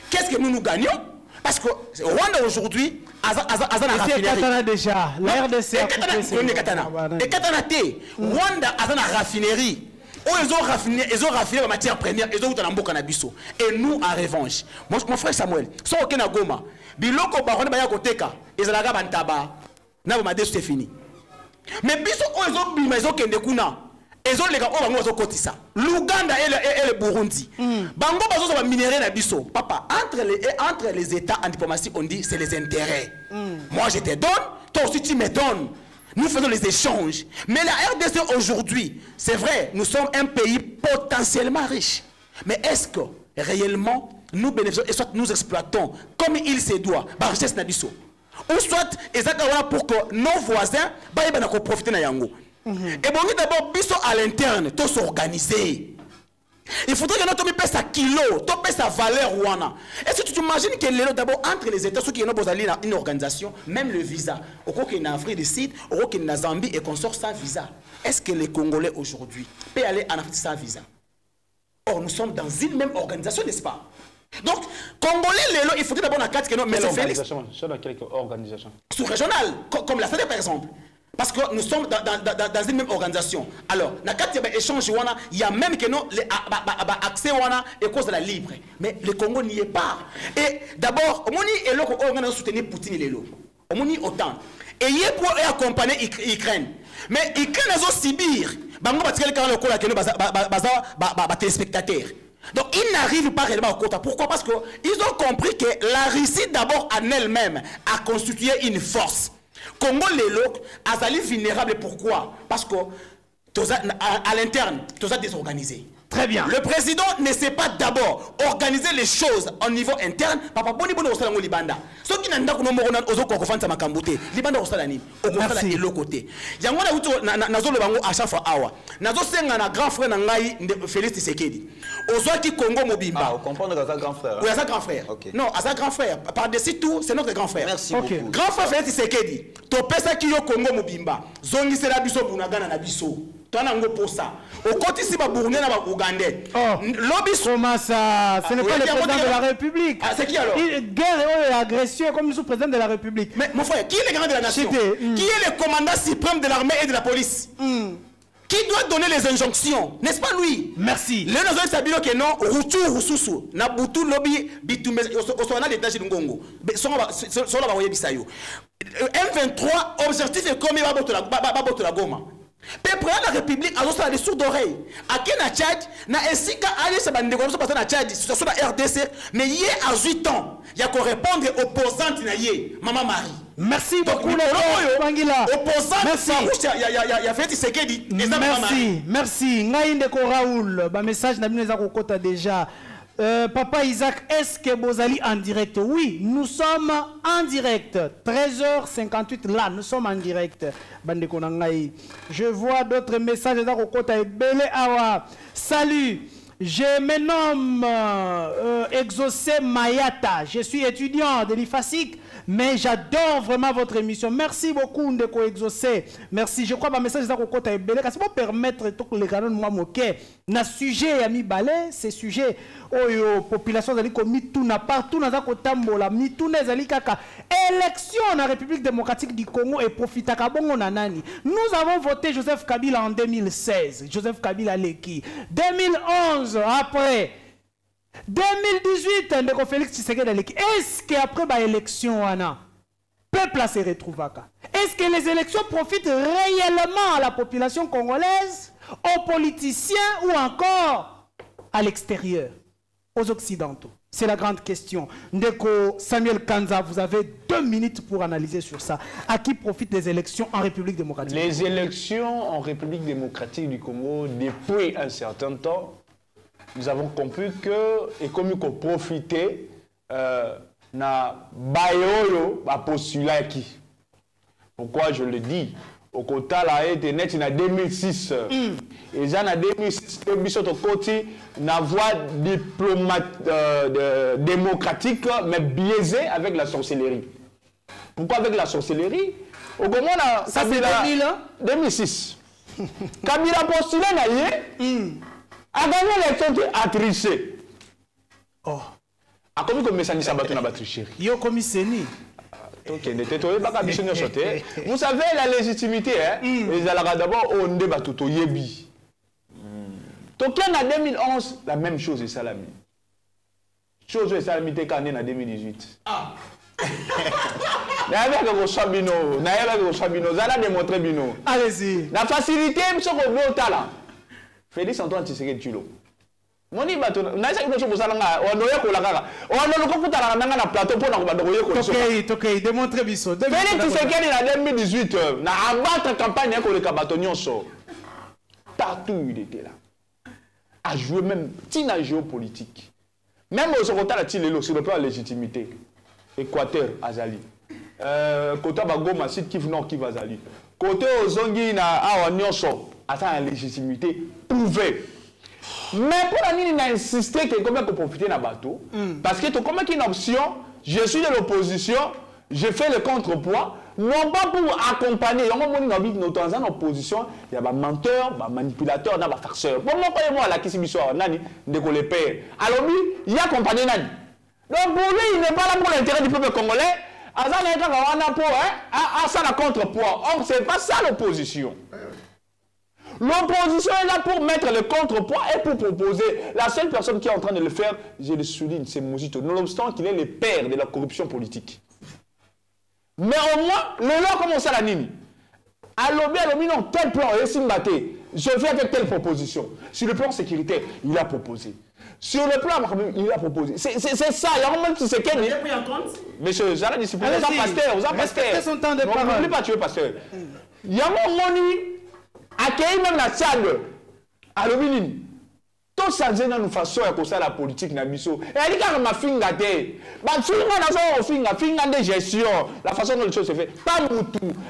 Qu'est-ce que nous gagnons? Parce que Rwanda aujourd'hui, Katana déjà, la RDC a coupé Katana. Rwanda a une raffinerie. Ils ont raffiné la matière première, ils ont un cannabis. Et nous, en revanche, mon frère Samuel, si on a Goma, Biloko Baron Bayakoteka, ils ont un tabac, c'est fini. Mais ils ont une maison qui est et les gars, on va ça. L'Ouganda et le Burundi. Bango bazo va minérer na biso. Papa, entre les États en diplomatie, on dit c'est les intérêts. Moi je te donne, toi aussi tu me donnes. Nous faisons les échanges. Mais la RDC aujourd'hui, c'est vrai, nous sommes un pays potentiellement riche. Mais est-ce que réellement nous bénéficions et soit nous exploitons comme il se doit, la richesse na biso. Ou soit exactement pour que nos voisins profitent na yango. Et bon, d'abord, biso à l'interne, tout s'organiser. Il faudrait que notre pays pèse à kilo, tout pèse à valeur. Est-ce que tu t'imagines que d'abord, entre les États, ceux qui ont une organisation, même le visa, au cas qu'il y a en Afrique du Sud, au cas qu'il y a en Zambie et qu'on sort sans visa, est-ce que les Congolais aujourd'hui peuvent aller en Afrique sans visa? Or, nous sommes dans une même organisation, n'est-ce pas? Donc, Congolais, il faudrait d'abord la carte que nous, mais c'est Félix. Sur quelques organisations. Sous-régionales, comme la SADC par exemple. Parce que nous sommes dans une même organisation. Alors, dans le échange, il y a même que nous, accès et cause de la libre. Mais le Congo n'y est pas. Et d'abord, on a soutenu Poutine et les lots. On a autant. Et il est pour accompagner l'Ukraine. Mais l'Ukraine a Sibir. Téléspectateurs. Donc, ils n'arrivent pas réellement au quota. Pourquoi? Parce qu'ils ont compris que la Russie, d'abord, en elle-même, a constitué une force. Congo les locaux, azali vulnérable. Pourquoi? Parce que à l'interne, tout a désorganisé. Très bien. Le président ne sait pas d'abord organiser les choses au niveau interne. Papa boni boni osala ngo libanda. Ce qui n'anda ko nomoro na ozo ko fanta makambote. Libanda osala ni. Okosala et l'autre côté. Yango na uto na zo le bango à chaque fois awa. Nazo senga na grand frère na ngai Félix Tshisekedi. Ozo ki Congo mobimba. Ah, comprendre que ça grand frère. Oui, ça grand frère. Okay. Non, à ça grand frère. Par-dessus tout, c'est notre grand frère. Merci beaucoup. Grand frère Félix Tshisekedi. To pesa ki yo Congo mobimba. Zongi sela biso bunagana na biso. Pour ça. Au côté si Burundais na Ougandais. Comment ça? Ce n'est pas le président de la République. Ah, c'est qui alors? Guerre et agression comme sous-président de la République. Mais mon frère, qui est le grand de la nation? Qui est le commandant suprême de l'armée et de la police? Qui doit donner les injonctions? N'est-ce pas lui? Merci. Le nazo sabilo que non, Rutu Rususu, na butu lobby bitume osona l'état de Ngongo. Sola ba bisayo. M23 objectif est comme ba Goma. Peuple de la République a aussi des sourds d'oreilles. À qui na Tchad, na Esika Ali se bande comme ça parce na Tchad, sur la RDC, mais hier à 8 ans, il y a qu'on répondre opposante na yé, Maman Marie. Merci beaucoup le Bangila. Opposante, merci. Il y a fait Tshisekedi. Merci. Ngaïnde ko Raoul, ba message na bino ezako kota déjà. Papa Isaac, est-ce que Bozali en direct? Oui, nous sommes en direct. 13h58, là, nous sommes en direct. Je vois d'autres messages. Salut, je me nomme Exaucé Mayata. Je suis étudiant de l'IFASIC Mais j'adore vraiment votre émission. Merci beaucoup Ndeko Exaucé. Merci. Je crois que ma message est à Ebele. Ça va permettre que les canons moi moquer. Na sujet ami balé, ces sujets oh population zali ko mituna partout na za ko tambola mituna zali kaka élection en République démocratique du Congo et profita ka bongo na nani. Nous avons voté Joseph Kabila en 2016. Joseph Kabila leki. 2011 après 2018, Ndeko Félix Tshisekedi leki. Est-ce qu'après la élection, peuple se retrouve? Est-ce que les élections profitent réellement à la population congolaise, aux politiciens ou encore à l'extérieur, aux occidentaux? C'est la grande question. Ndeko Samuel Kanza, vous avez 2 minutes pour analyser sur ça. À qui profitent les élections en République démocratique? Les élections en République démocratique du Congo, depuis un certain temps, nous avons compris que, et comme il faut profiter, na bayolo ba postulat qui. Pourquoi je le dis? Au côté là été net en 2006 et ça en 2006 le biso to côté na voie démocratique mais biaisée avec la sorcellerie. Pourquoi avec la sorcellerie? Au Congo là ça c'est 2006. Kabila postulé na yé a gagné l'élection a triché. Oh. A commis comme message ça battu na ba tricherie. Yo commis seni. Vous savez la légitimité ils allaient d'abord au nde batuto yebi. Donc en 2011 la même chose est salami. Chose est salami te kané en 2018. Ah. Ça a démontré bino. Allez-y. La facilité ce qu'on veut au talent. Félix Antoine Tshisekedi Tshilombo. Moni bato na isa kino bosala nga onoye ko la kaka ono ko kutala nga na plateau pour na ko bando ko OK démontrer biso Félix Tshisekedi na 2018 na abattre campagne ko le kabato nyonso partout il était là a joué même tina géopolitique même au secrétaire Tilelo sur le plan de légitimité Équateur Azali côté Bagoma site Kivu Nord Kivu Azali côté Ozongi na awa nyonso ata la légitimité prouvé. Mais pour la ligne, il a insisté que comment profiter d'un bateau. Parce que tu comme une option, je suis de l'opposition, je fais le contrepoids, non pas pour accompagner. Il y a une opposition, il y a des menteurs, des manipulateurs, des farceurs. Pour moi, moi, la question est nani de les pères. Alors lui, il y a accompagné nani. Donc pour lui, il n'est pas là pour l'intérêt du peuple congolais. Ça la contrepoids. Or, ce n'est pas ça l'opposition. L'opposition est là pour mettre le contrepoids et pour proposer. La seule personne qui est en train de le faire, je le souligne, c'est Mozito, nonobstant qu'il est le père de la corruption politique. Mais au moins, le lot commence à la nini. Alobi, non, tel plan, je viens avec telle proposition. Sur le plan sécuritaire, il a proposé. Sur le plan, il a proposé. C'est ça, il y a même c'est quel. Vous avez pris en compte? Monsieur, j'ai la discipline, vous avez pasteur, vous avez pasteur. Son temps de parole. N'oublie pas tuer pasteur. Il y a mon accueillir même la Tchad à l'obéline. Tout ça, c'est une façon de la politique. Et elle dit que ma finga de gestion, la façon dont les choses se font. Pas tout.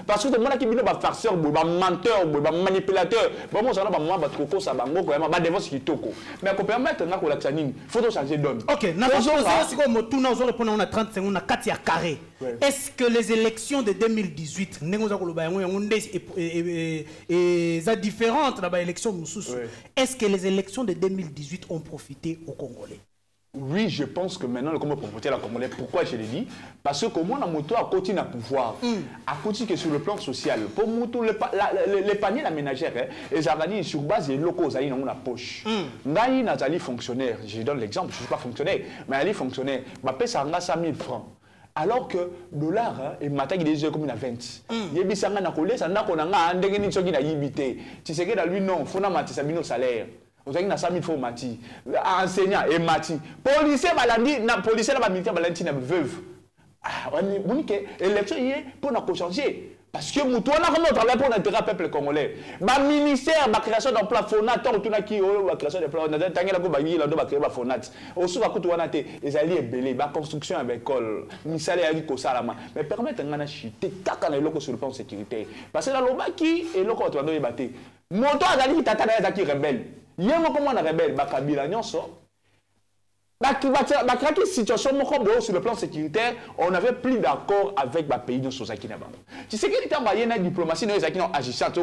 Parce que tout le monde qui est un farceur, un menteur, un manipulateur. Bon, moi, ça va me battre, ça va me battre, devant ce qui est toko. Mais pour permettre de la il faut changer d'homme. Ok, nous allons répondre à 30 secondes à 4 carrés. Est-ce que les élections de 2018 sont différentes de l'élection est-ce que les élections de 2018 ont profité aux Congolais? Oui, je pense que maintenant, comment profiter à la Congolais? Pourquoi je l'ai dit? Parce que moi, la moto a continué à pouvoir. À continuer que sur le plan social. Pour moto, les paniers, la ménagère, ils organisent sur base des locaux, ils ont la poche. Ngaï, Nathalie fonctionnaire, je donne l'exemple, je ne suis pas fonctionnaire, mais elle est fonctionnaire, ma paie, ça a 100 000 francs. Alors que le dollar et matin il est comme une 20. Il y a des gens qui ont ça n'a qu'on a un dégât qui a limité. Tu sais que dans lui non, faut n'amater ça mino salaire. Vous avez 100 000 francs mati. Enseignant et mati. Policier balandi, na policier la militaire balandi na veuve. Ah, on dit que l'élection est pour nous changer. Parce que nous travaillons pour l'intérêt peuple congolais. Ma ministère, ma création d'emploi, FONAT, tant que la création d'emploi, tant que la FONAT. Au sous, les alliés belés, la construction avec l'école, mais permettre de chiter sur le plan de sécurité. Parce que la loi qui est là, on va battre. Moto a dit que tu as rebelle. Il y a un rebelle, Kabila, la situation sur le plan sécuritaire, on n'avait plus d'accord avec les pays de Sosakina. Tu sais qu'il y a une diplomatie agissante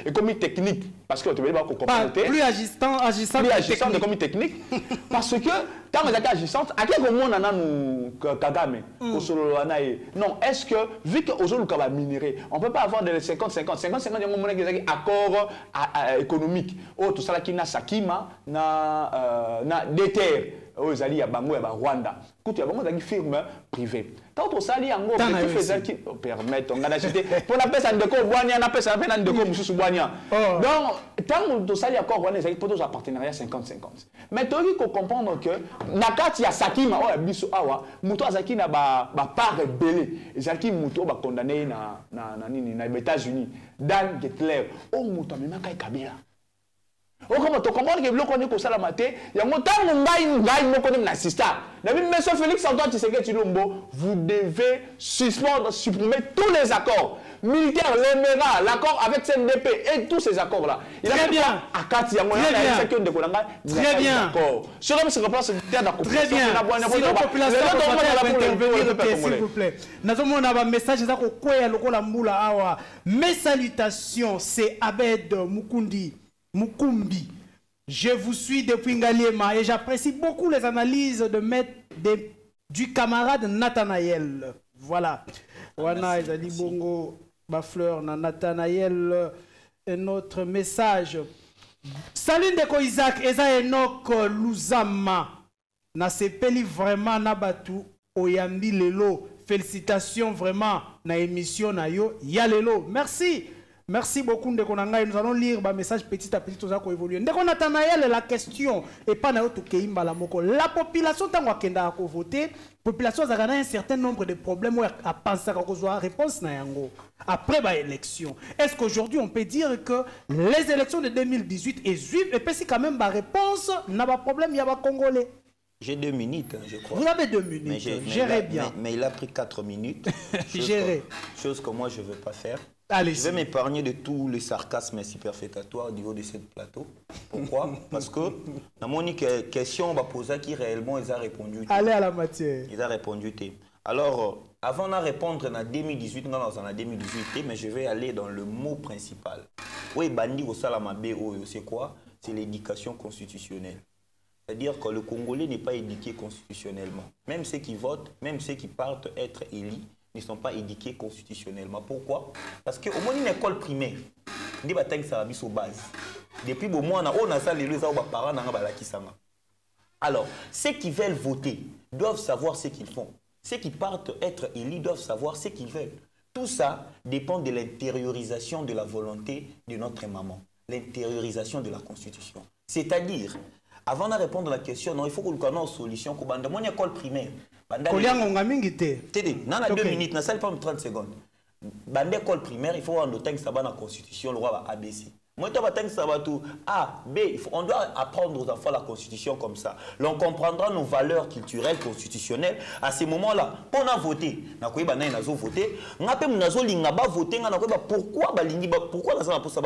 et comme technique. Parce que tu veux comprendre. Plus agissant de comme technique. Parce que quand on est agissante, à quel moment on a nous Kagame non, est-ce que vu qu'aujourd'hui on va minérer, on ne peut pas avoir des 50-50. 50-50, il y a un accord économique. Oh, tout ça qui n'a Sakima, na des terres. Aux alliés à Bango et à Rwanda. Écoute, il y a vraiment des firmes privées. Quand on s'allie en gros, on fait qui permettent, on a acheté. Pour la paix, ça ne décolle Boigna, on appelle ça la peine de Moussou Boigna. Donc, tant on s'allie à Rwanda, il y a un partenariat 50-50. Mais tu dois comprendre que, Nakati ya Sakima, oh, Bisso Awa, Mouto Azaki n'a pas rebellé. Zaki Mouto va condamner aux États-Unis. Dan Getler, oh, Mouto, mais Makai Kabila. On comprend que le connaît comme ça la maté, il y a mon temps on connaît l'assistant. David Monsieur Félix Antoine Tshisekedi Tshilombo, vous devez supprimer tous les accords militaires, l'EMERA, l'accord avec CNDP et tous ces accords là. Très bien. Très bien. Sur le plan sécuritaire d'accord. Très bien. Si la population va intervenir, s'il vous plaît. Nous avons un message ça ko ya lokola mbula awa. Mes salutations, c'est Abed Mukumbi. Je vous suis depuis Ngaliema et j'apprécie beaucoup les analyses du camarade Nathanaël. Voilà. Wana Ezali Bongo Bafleur Nathanaël. Un autre message. Salut Ndeko Isaac, Eza Enoch Luzama. Na sepeli vraiment Nabatu Oyambi Lelo. Félicitations vraiment na émission na yo Yalelo. Merci. Merci beaucoup Ndeko Nangai. Nous allons lire le message petit à petit tout ça qui évolue. Ndeko Nathanaël, la question et pas na to keimba la moko. La population tango kenda ko voter, population a un certain nombre de problèmes à penser qu'on soit réponse na yango. Après la élection, est-ce qu'aujourd'hui on peut dire que les élections de 2018 et juives et puis si quand même la réponse n'a pas problème, il y a pas congolais. J'ai 2 minutes, je crois. Vous avez 2 minutes. Gérez bien. Mais il a pris 4 minutes. Gérez. Chose que moi je ne veux pas faire. Allez, je vais m'épargner de tous les sarcasmes superfétatoires au niveau de ce plateau. Pourquoi? Parce que dans mon question, on va poser qui réellement ils ont répondu. Allez à la matière. Ils ont répondu. Alors, avant de répondre en 2018, non, en 2018, mais je vais aller dans le mot principal. Oui, Bandi au Salamabé, c'est quoi? C'est l'éducation constitutionnelle. C'est-à-dire que le Congolais n'est pas éduqué constitutionnellement. Même ceux qui votent, même ceux qui partent être élus, ne sont pas éduqués constitutionnellement. Pourquoi? Parce qu'au moins une école primaire, des batailles ça va base. Depuis au moins on a ça les parents alors ceux qui veulent voter doivent savoir ce qu'ils font. Ceux qui partent être élus doivent savoir ce qu'ils veulent. Tout ça dépend de l'intériorisation de la volonté de notre maman, l'intériorisation de la Constitution. C'est-à-dire, avant de répondre à la question, non, il faut que nous connaissions une solution. Dans mon école primaire, dans 2 minutes, ça pas 30 secondes. Dans l'école primaire, il faut avoir la Constitution, le roi ABC. A, B, on doit apprendre aux enfants la Constitution comme ça. On comprendra nos valeurs culturelles, constitutionnelles. À ce moment-là, on a voté. Pourquoi on a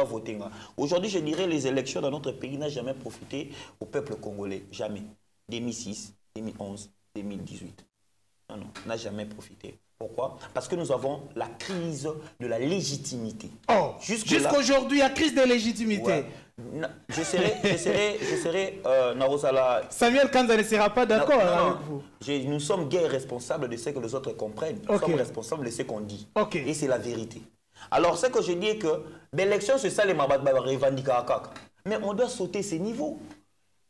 voté? Aujourd'hui, je dirais les élections dans notre pays n'ont jamais profité au peuple congolais. Jamais. 2006, 2011, 2018. Non, n'a jamais profité. Pourquoi? Parce que nous avons la crise de la légitimité. Oh, jusqu'aujourd'hui, il y a crise de légitimité. Ouais. Je serai Narosala. Samuel Kanza ne sera pas d'accord avec vous. Nous sommes guère responsables de ce que les autres comprennent. Nous sommes responsables de ce qu'on dit. Et c'est la vérité. Alors, ce que je dis est que l'élection, c'est ça les mabats revendiquent. Mais on doit sauter ces niveaux.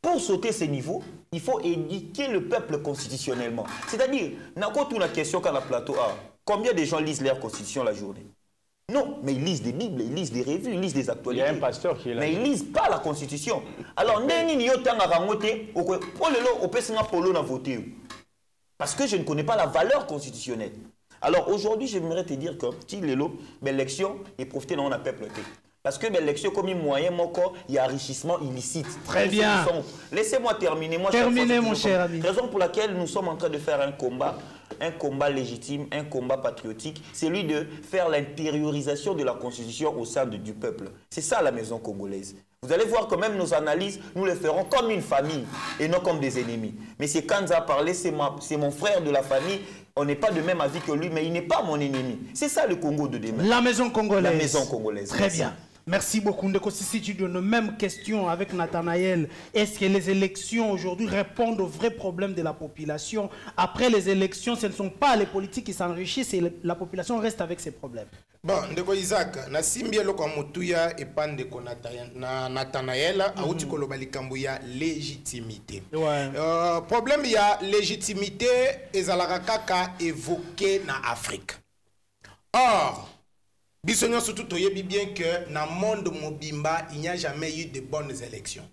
Pour sauter ces niveaux, il faut éduquer le peuple constitutionnellement. C'est-à-dire, n'importe la question quand la plateau a, combien de gens lisent leur constitution la journée? Non, mais ils lisent des Bibles, ils lisent des revues, ils lisent des actualités. Il y a un pasteur qui est là. Mais ils ne lisent pas la constitution. Alors, parce que je ne connais pas la valeur constitutionnelle. Alors, aujourd'hui, j'aimerais te dire que si l'élection est profitée dans un peuple. Parce que l'élection, comme un moyen, il y a enrichissement illicite. Très bien. Laissez-moi terminer. Terminez, mon cher ami. Raison pour laquelle nous sommes en train de faire un combat. un combat légitime, un combat patriotique, celui de faire l'intériorisation de la Constitution au sein du peuple. C'est ça la maison congolaise. Vous allez voir que même nos analyses, nous les ferons comme une famille et non comme des ennemis. Mais c'est Kanza a parlé, c'est mon frère de la famille. On n'est pas de même avis que lui, mais il n'est pas mon ennemi. C'est ça le Congo de demain. La maison congolaise. La maison congolaise. Très bien. Merci beaucoup. Ndeko Sissi, tu donnes même question avec Nathanaël. Est-ce que les élections aujourd'hui répondent aux vrais problèmes de la population? Après les élections, ce ne sont pas les politiques qui s'enrichissent et la population reste avec ses problèmes. Bon, Ndeko Isaac, na simbi eloko mutuya epa Ndeko Nathanaël, auti koloba likambo ya légitimité. Problème ya légitimité ezalaka kaka évoqué na Afrique. Or, bisognon surtout toyebi bien que dans le monde mobimba, il n'y a jamais eu de bonnes élections.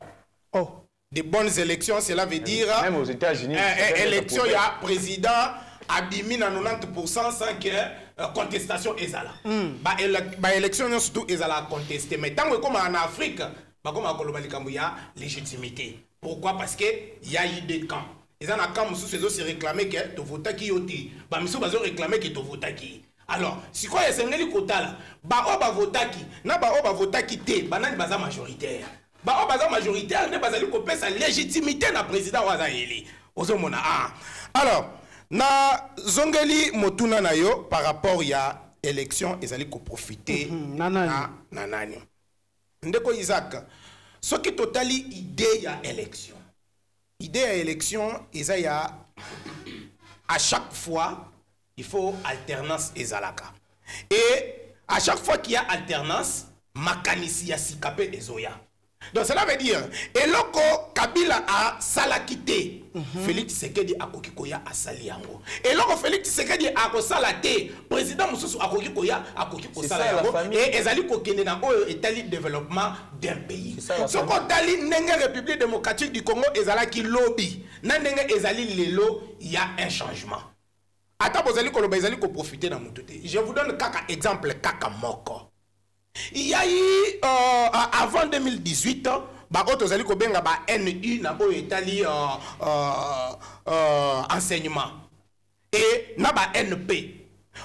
Oh, de bonnes élections, cela veut dire même aux États-Unis, élection, il y a président abîmé dans 90% sans que contestation est là. Bah élection surtout est là contesté. Mais tant que comme en Afrique, bah comme en il y a légitimité. Pourquoi? Parce que il y a eu des camps. Ils ont un camp sous ces autres se réclamer que tu votes qui yoti. Bah monsieur bazo réclamer que tu votes qui. Alors, si quoi est-ce que quota là, bah on va voter qui, na bah on va voter qui té, bah nan baza majoritaire, bah on baza majoritaire, ne baza lui couper sa légitimité na président Wazayeli. Ozomona ah. Alors, na zongeli motuna na yo par rapport ya élection ezali ko profiter na nani. Ndeko Isaac, ce qui totali idée ya élection. Idée ya élection eza ya à chaque fois il faut alternance et zalaka. Et à chaque fois qu'il y a alternance, makanisi ya sikape ezoya. Donc cela veut dire, eloko Kabila a salakité, Félix Tshisekedi a kokikoya a saliango. Eloko Félix Tshisekedi a ko salate, président Moussousou a kokikoya a kokiko saliango. Et ezali kokende na oyo etali développement d'un pays. Ce qu'on tali nenge République démocratique du Congo ezalaki lobby. Na nenge ezali lelo, il y a un changement. Je vous donne un exemple kaka moko. Il y a eu avant 2018 NU na Itali enseignement et na ba NP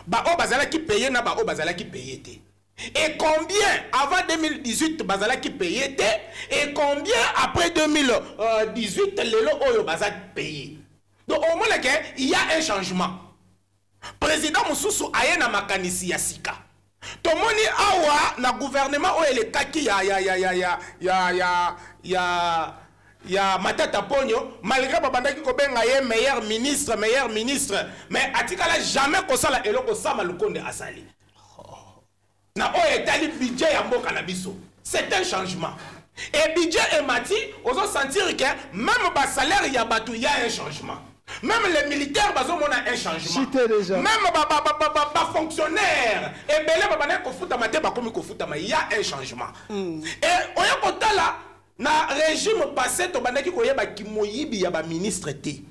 ba o bazala ki payer na ba o bazala ki payer te. Et combien avant 2018 bazala ki payer te et combien après 2018 lelo oyo bazala payer. Donc au moins il y a un changement. Président Moussousou aye na makanisi ya sika. Tomoni awa na gouvernement o ele kaki ya Matata Ponyo malgré babandaki ko benga ye meilleur ministre mais atikala jamais ko sala eloko sama lukonde asali. Na o etali budget ya mboka na biso. C'est un changement. Et budget et mati, ozo sentir que même ba salaire ya batu ya un changement. Même les militaires, ils ont un changement. Même les fonctionnaires, il y a un changement. Et au là, dans le régime passé, il y a un ministre. Il y a un ministre qui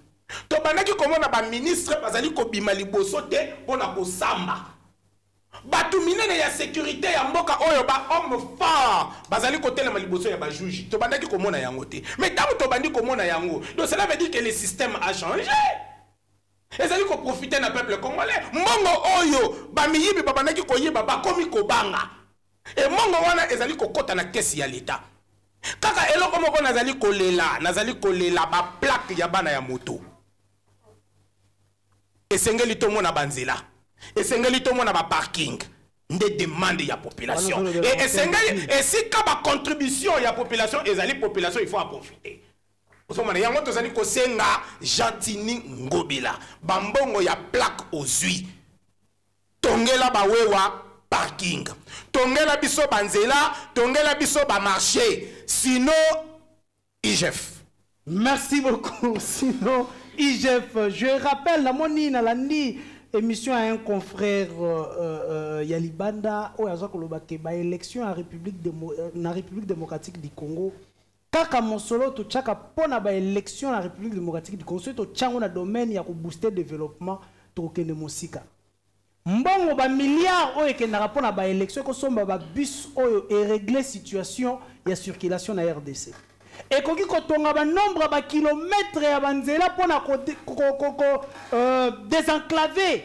batu minene ya sécurité ya mboka oyo ba homme fort bazali kotel ma liboso ya ba juge to bandaki komona yango te mais tant to bandi komona yango donc cela veut dire que le système a changé ezali ko profiter na peuple congolais mbongo oyo ba miyibi ba bandaki koyiba ba komi kobanga et mbongo wana ezali ko kota na caisse ya l'état kaka eloko moko nazali kolela ba plaque ya bana ya moto esengeli to mona banzela. Et c'est un parking des demandes de la population. Et si il y a une contribution à la population, il faut en profiter. Vous savez, il y a un Jantini Ngobila. Bambongo ya plaque aux huiles. Tongela bawewa parking. Tongela biso banzela. Tongela biso ba marché. Sinon, IGF. Merci beaucoup. Sinon, IGF. Je rappelle la monine à l'andi. Émission à un confrère Yalibanda où il y a élection en République démocratique du Congo. Kaka monsolo to chaka pona ba élection en République démocratique du Congo to chango na domaine ya ko booster développement to kende mosika. Mbongo ba milliards o ekenda pona ba élection ko somba ba bus oyo et régler situation ya circulation na RDC. et koki kotonga ba nombre ba kilomètres ya banzela pona désenclaver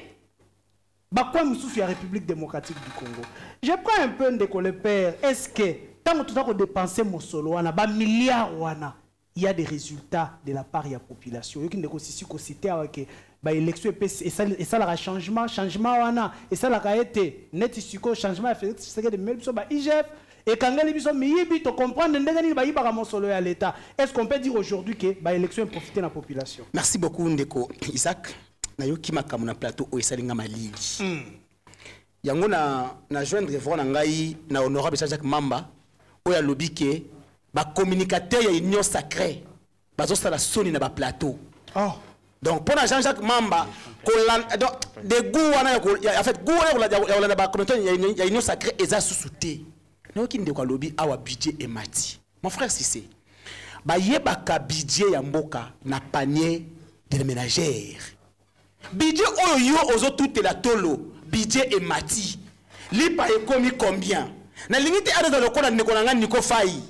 ba quoi mususu ya République démocratique du Congo. Je prends un peu de le père, est-ce que tant que tout ça dépenser mon solo wana ba milliards wana il y a des résultats de la part de la population. Il y a des cité avec ba élection et ça la changement wana et ça la été net suko changement fait c'est que de même so ba IGF et quand les biso miyibi to comprendre ndengani ba yibaka mon solo à l'état. Est-ce qu'on peut dire aujourd'hui que ba élection profiter la population? Merci beaucoup Ndeko Isaac. Na yoki makamu na plateau o esalinga maligi. Yango na joindre voir na ngai na honorable Jacques Mamba o ya lobike ba communicateur ya union sacrée bazo sala soni na ba plateau. Oh. Donc pour Jean-Jacques Mamba donc de gouana en fait gouana ya ba communicateur ya union sacrée eza susute. Na yoki ndeko lobi awa budget et mati. Mon frère Cissé. Ba yebaka budget ya mboka na panier de ménagère. Budget oyo ozo toute la tolo budget et mati lipa ekomi combien na limite ada dans le kola ndeko nanga niko fai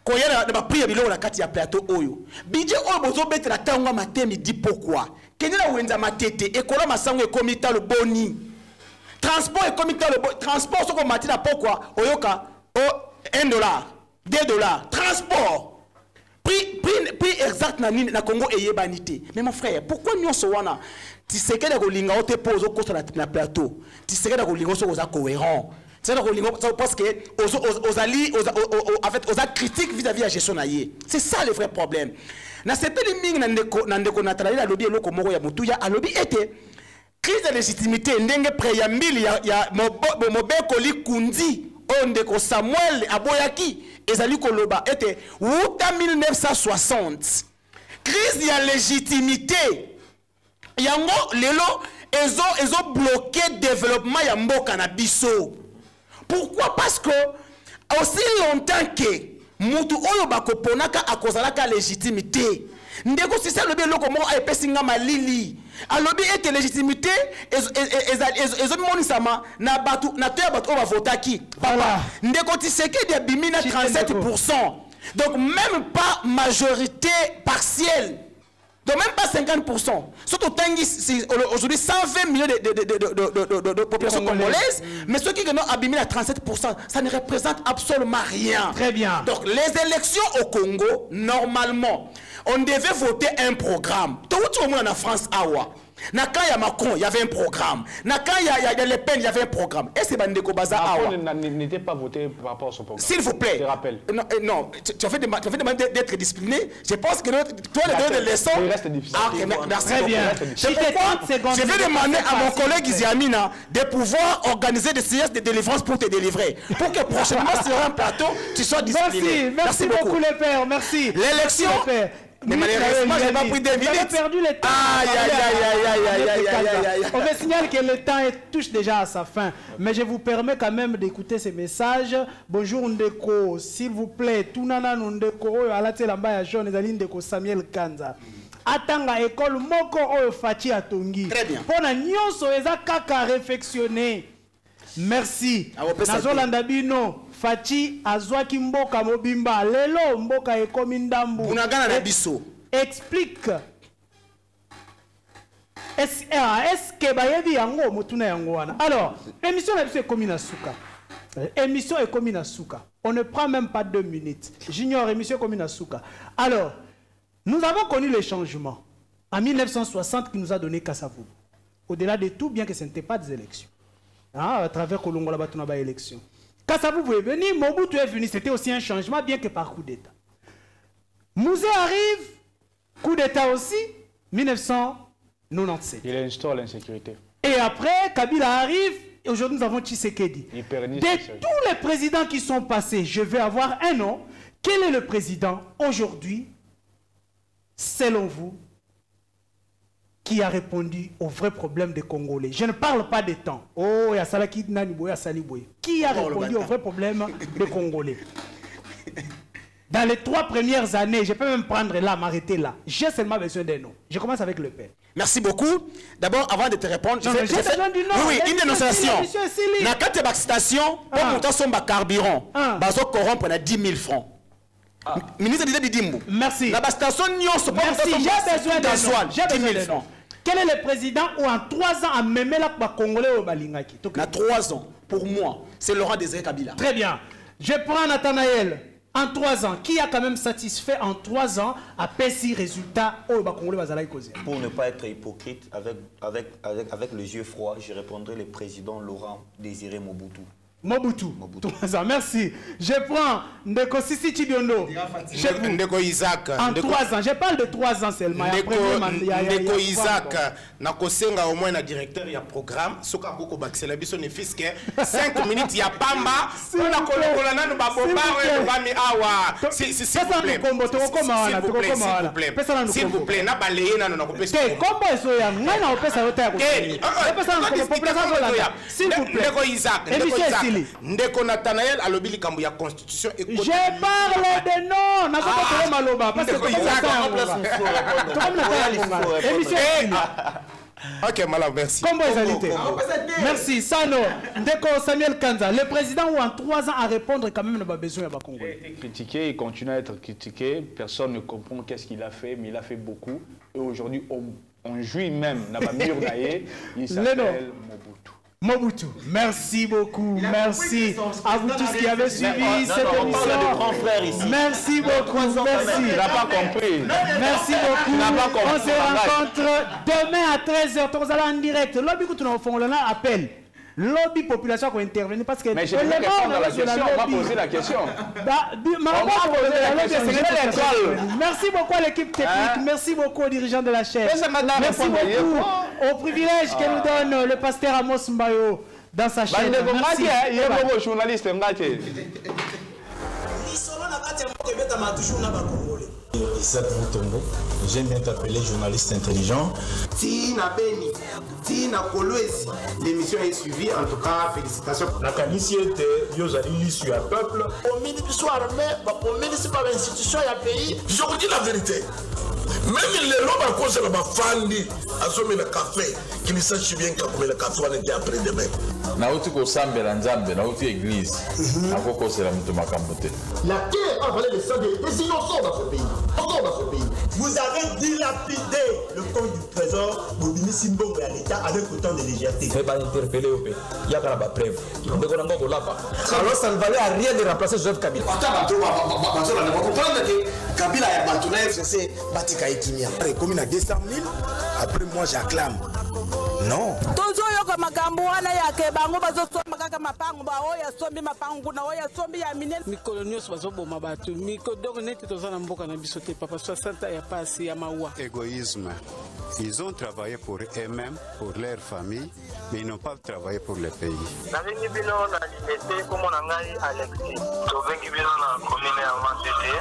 ko yela ba priya biloko na kati ya plateau oyo budget oyo bozo betela tangwa matemi di pourquoi kenyela wenza matete ekola masango ekomi talo boni transport ekomi talo transport soko matina pourquoi oyoka $1 $2 transport prix exact na Congo et Yebanité. Mais mon frère, pourquoi nous sommes tu sais que les linga te pose au cours de la plateau. Tu sais que les linga sont cohérents. Tu sais que les linga parce que aux critiques vis-à-vis de la gestion naïe. C'est ça le vrai problème. Na cette ligne n'andeko naturel la lobby loko moko ya mutu ya lobby était crise de légitimité ndenge préambile ya mobeko likundi ondeko Samuel Aboyaki ezali koloba était wuta 1960 crise ya légitimité yango lelo ezo bloqué développement ya mboka na biso. Pourquoi? Parce que aussi longtemps que mutu oyo bakoponaka akozalaka légitimité ndeko si ça lobi loko mo epesinga malili alobi ete légitimité ezo monisama na batu na te batu o votaki papa ndeko tiseke de bimina 37%, donc même pas majorité partielle, donc même pas 50%. Surtout aujourd'hui 120 millions de population congolaise, mais ceux qui ont abîmé à 37%, ça ne représente absolument rien. Très bien. Donc les élections au Congo, normalement, on devait voter un programme. Tout le monde en France, awa. Quand il y a Macron, il y avait un programme. Quand il y a Le Pen, il y avait un programme. Et c'est Bandeko Baza Awa. N'était pas voté par rapport à son programme. S'il vous plaît. Je te rappelle. Non, tu as fait demander d'être discipliné. Je pense que toi, les deux leçons. Il reste difficile. Ah, okay, merci. Très bien. Je vais demander à mon collègue Iziamina de pouvoir organiser des séances de délivrance pour te délivrer. Pour que prochainement, sur un plateau, tu sois discipliné. Merci beaucoup, les pères. Merci. L'élection. Mais malheureusement, je n'ai pas pris 2 minutes. On a perdu le temps. On me signale que le temps touche déjà à sa fin. Mais je vous permets quand même d'écouter ces messages. Bonjour Ndeko, s'il vous plaît. Tunana Ndeko, alate lamba ya jaune, ezali Ndeko Samuel Kanza. Atanga école moko oyo Fachi atongi. Très bien. Pona nyonso eza kaka réflexionner. Merci. Nazolanda bino. Fachi azwaki mboka mobimba lelo mboka ekomi ndambu unagana na biso explique est-ce que bayebi yango motuna yango wana. Alors émission na biso ekomi na suka, émission ekomi na suka, on ne prend même pas 2 minutes. J'ignore émission ekomi na suka. Alors nous avons connu les changements en 1960 qui nous a donné Kasavubu. Au-delà de tout, bien que ce n'était pas des élections, à travers Kolongola Batuna ba élection. Kasavubu est venu, Mobutu est venu, c'était aussi un changement, bien que par coup d'État. Mouzé arrive, coup d'État aussi, 1997. Il instaure l'insécurité. Et après, Kabila arrive, et aujourd'hui nous avons Tshisekedi. De tous les présidents qui sont passés, je vais avoir un nom. Quel est le président aujourd'hui, selon vous, qui a répondu aux vrais problèmes des Congolais? Je ne parle pas des temps. Oh, il y a Salaki Naniboy, Saliboy. Qui a répondu aux vrais problèmes des Congolais? Dans les 3 premières années, je peux même prendre là, m'arrêter là. J'ai seulement besoin d'un nom. Je commence avec le père. Merci beaucoup. D'abord, avant de te répondre, j'ai besoin du nom. Oui, une dénonciation. Dans 4 station, pour monter son carburant, bazo corrompre 10 000 francs. Ministre Didier Didimbo. Merci. La station Nyonso. Merci, j'ai besoin de nom. Quel est le président où en 3 ans a même la Congolais au Balingaki? En 3 ans, pour moi, c'est Laurent Désiré Kabila. Très bien. Je prends Nathanaël. En 3 ans, qui a quand même satisfait en 3 ans à Pessi résultat au Congolais Bazalaï Kozé? Pour ne pas être hypocrite, avec les yeux froids, je répondrai le président Laurent Désiré Mobutu. Mobutu. 3 ans, merci. Je prends Ndeko Sisi Chibiondo. Ndeko Isaac. En 3 ans, je parle de 3 ans seulement. Ndeko Isaac, nakosenga au moins na directeur ya programme, soka boko bakisela biso ne fiske 5 minutes ya pamba, na kolokola nanu babomba we bami awa. S'il vous plaît, na balayer nanu na kopesa. Kombo eso ya ngana opesa yota ya kopesa. S'il vous plaît. Ndeko Isaac. Ndeko Nathanaël a lobby likambo ya constitution et je parle de non na ko maloba parce que ok, madame, merci. Merci, Sano. Ndeko Samuel Kanza, le président ou en 3 ans à répondre quand même n'a pas besoin de Congo. Il a été critiqué, il continue à être critiqué. Personne ne comprend qu'est-ce qu'il a fait, mais il a fait beaucoup. Et aujourd'hui, on jouit même. Il s'appelle Mobutu. Mobutu, merci beaucoup, merci à vous tous qui avez suivi cette émission. Merci beaucoup, merci. Il n'a pas compris. Merci beaucoup. On se rencontre demain à 13h. Vous allez en direct. Lobby que nous faisons là appel. Lobby population qui intervenir parce que mais je vais répondre à la question. On va poser la question. Merci beaucoup à l'équipe technique. Merci beaucoup aux dirigeants de la chaîne. Merci beaucoup au privilège que nous donne le pasteur Amos Mbayo dans sa chaîne. Merci. Isaac Mutombo, j'aime bien t'appeler journaliste intelligent. Tina Beni, Tina Kolwezi, l'émission est suivie, en tout cas, félicitations. La qualité était, yo allez l'issue à peuple. Au ministre soit armé, au ministre pas l'institution et à pays. Je vous dis la vérité. Même les lobes à cause de la fandi, à ce moment café, qu'il sache bien que le café était après demain. Nauti ko sambe la nzambe, nauti église, akoko c'est la mutumakambote. La terre a volé le sang des innocents dans ce pays. Vous avez dilapidé le compte du trésor pour ministre Mbongo à l'État avec autant de légèreté. C'est pas interpellé au pays. Il y a pas de preuve. Alors ça ne valait à rien de remplacer Joseph Kabila. Kabila a abandonné FCC Batika et Kimia. Commune à 200 000, après moi j'acclame. Non. Tozoyoka makambo wana yake bango bazosomba kaka mapango ba oya sombi mapango na oya sombi ya minene mikolo nyonso bazoboma bato mikodoko neti tozana mboka na biso te papa 60 ya pasi ya mawa. Égoïsme. Ils ont travaillé pour eux-mêmes, pour leur famille, mais ils n'ont pas travaillé pour le pays. Navengi bino na limete komo na ngai Alexis. Tovengi bino na commune ya Matete.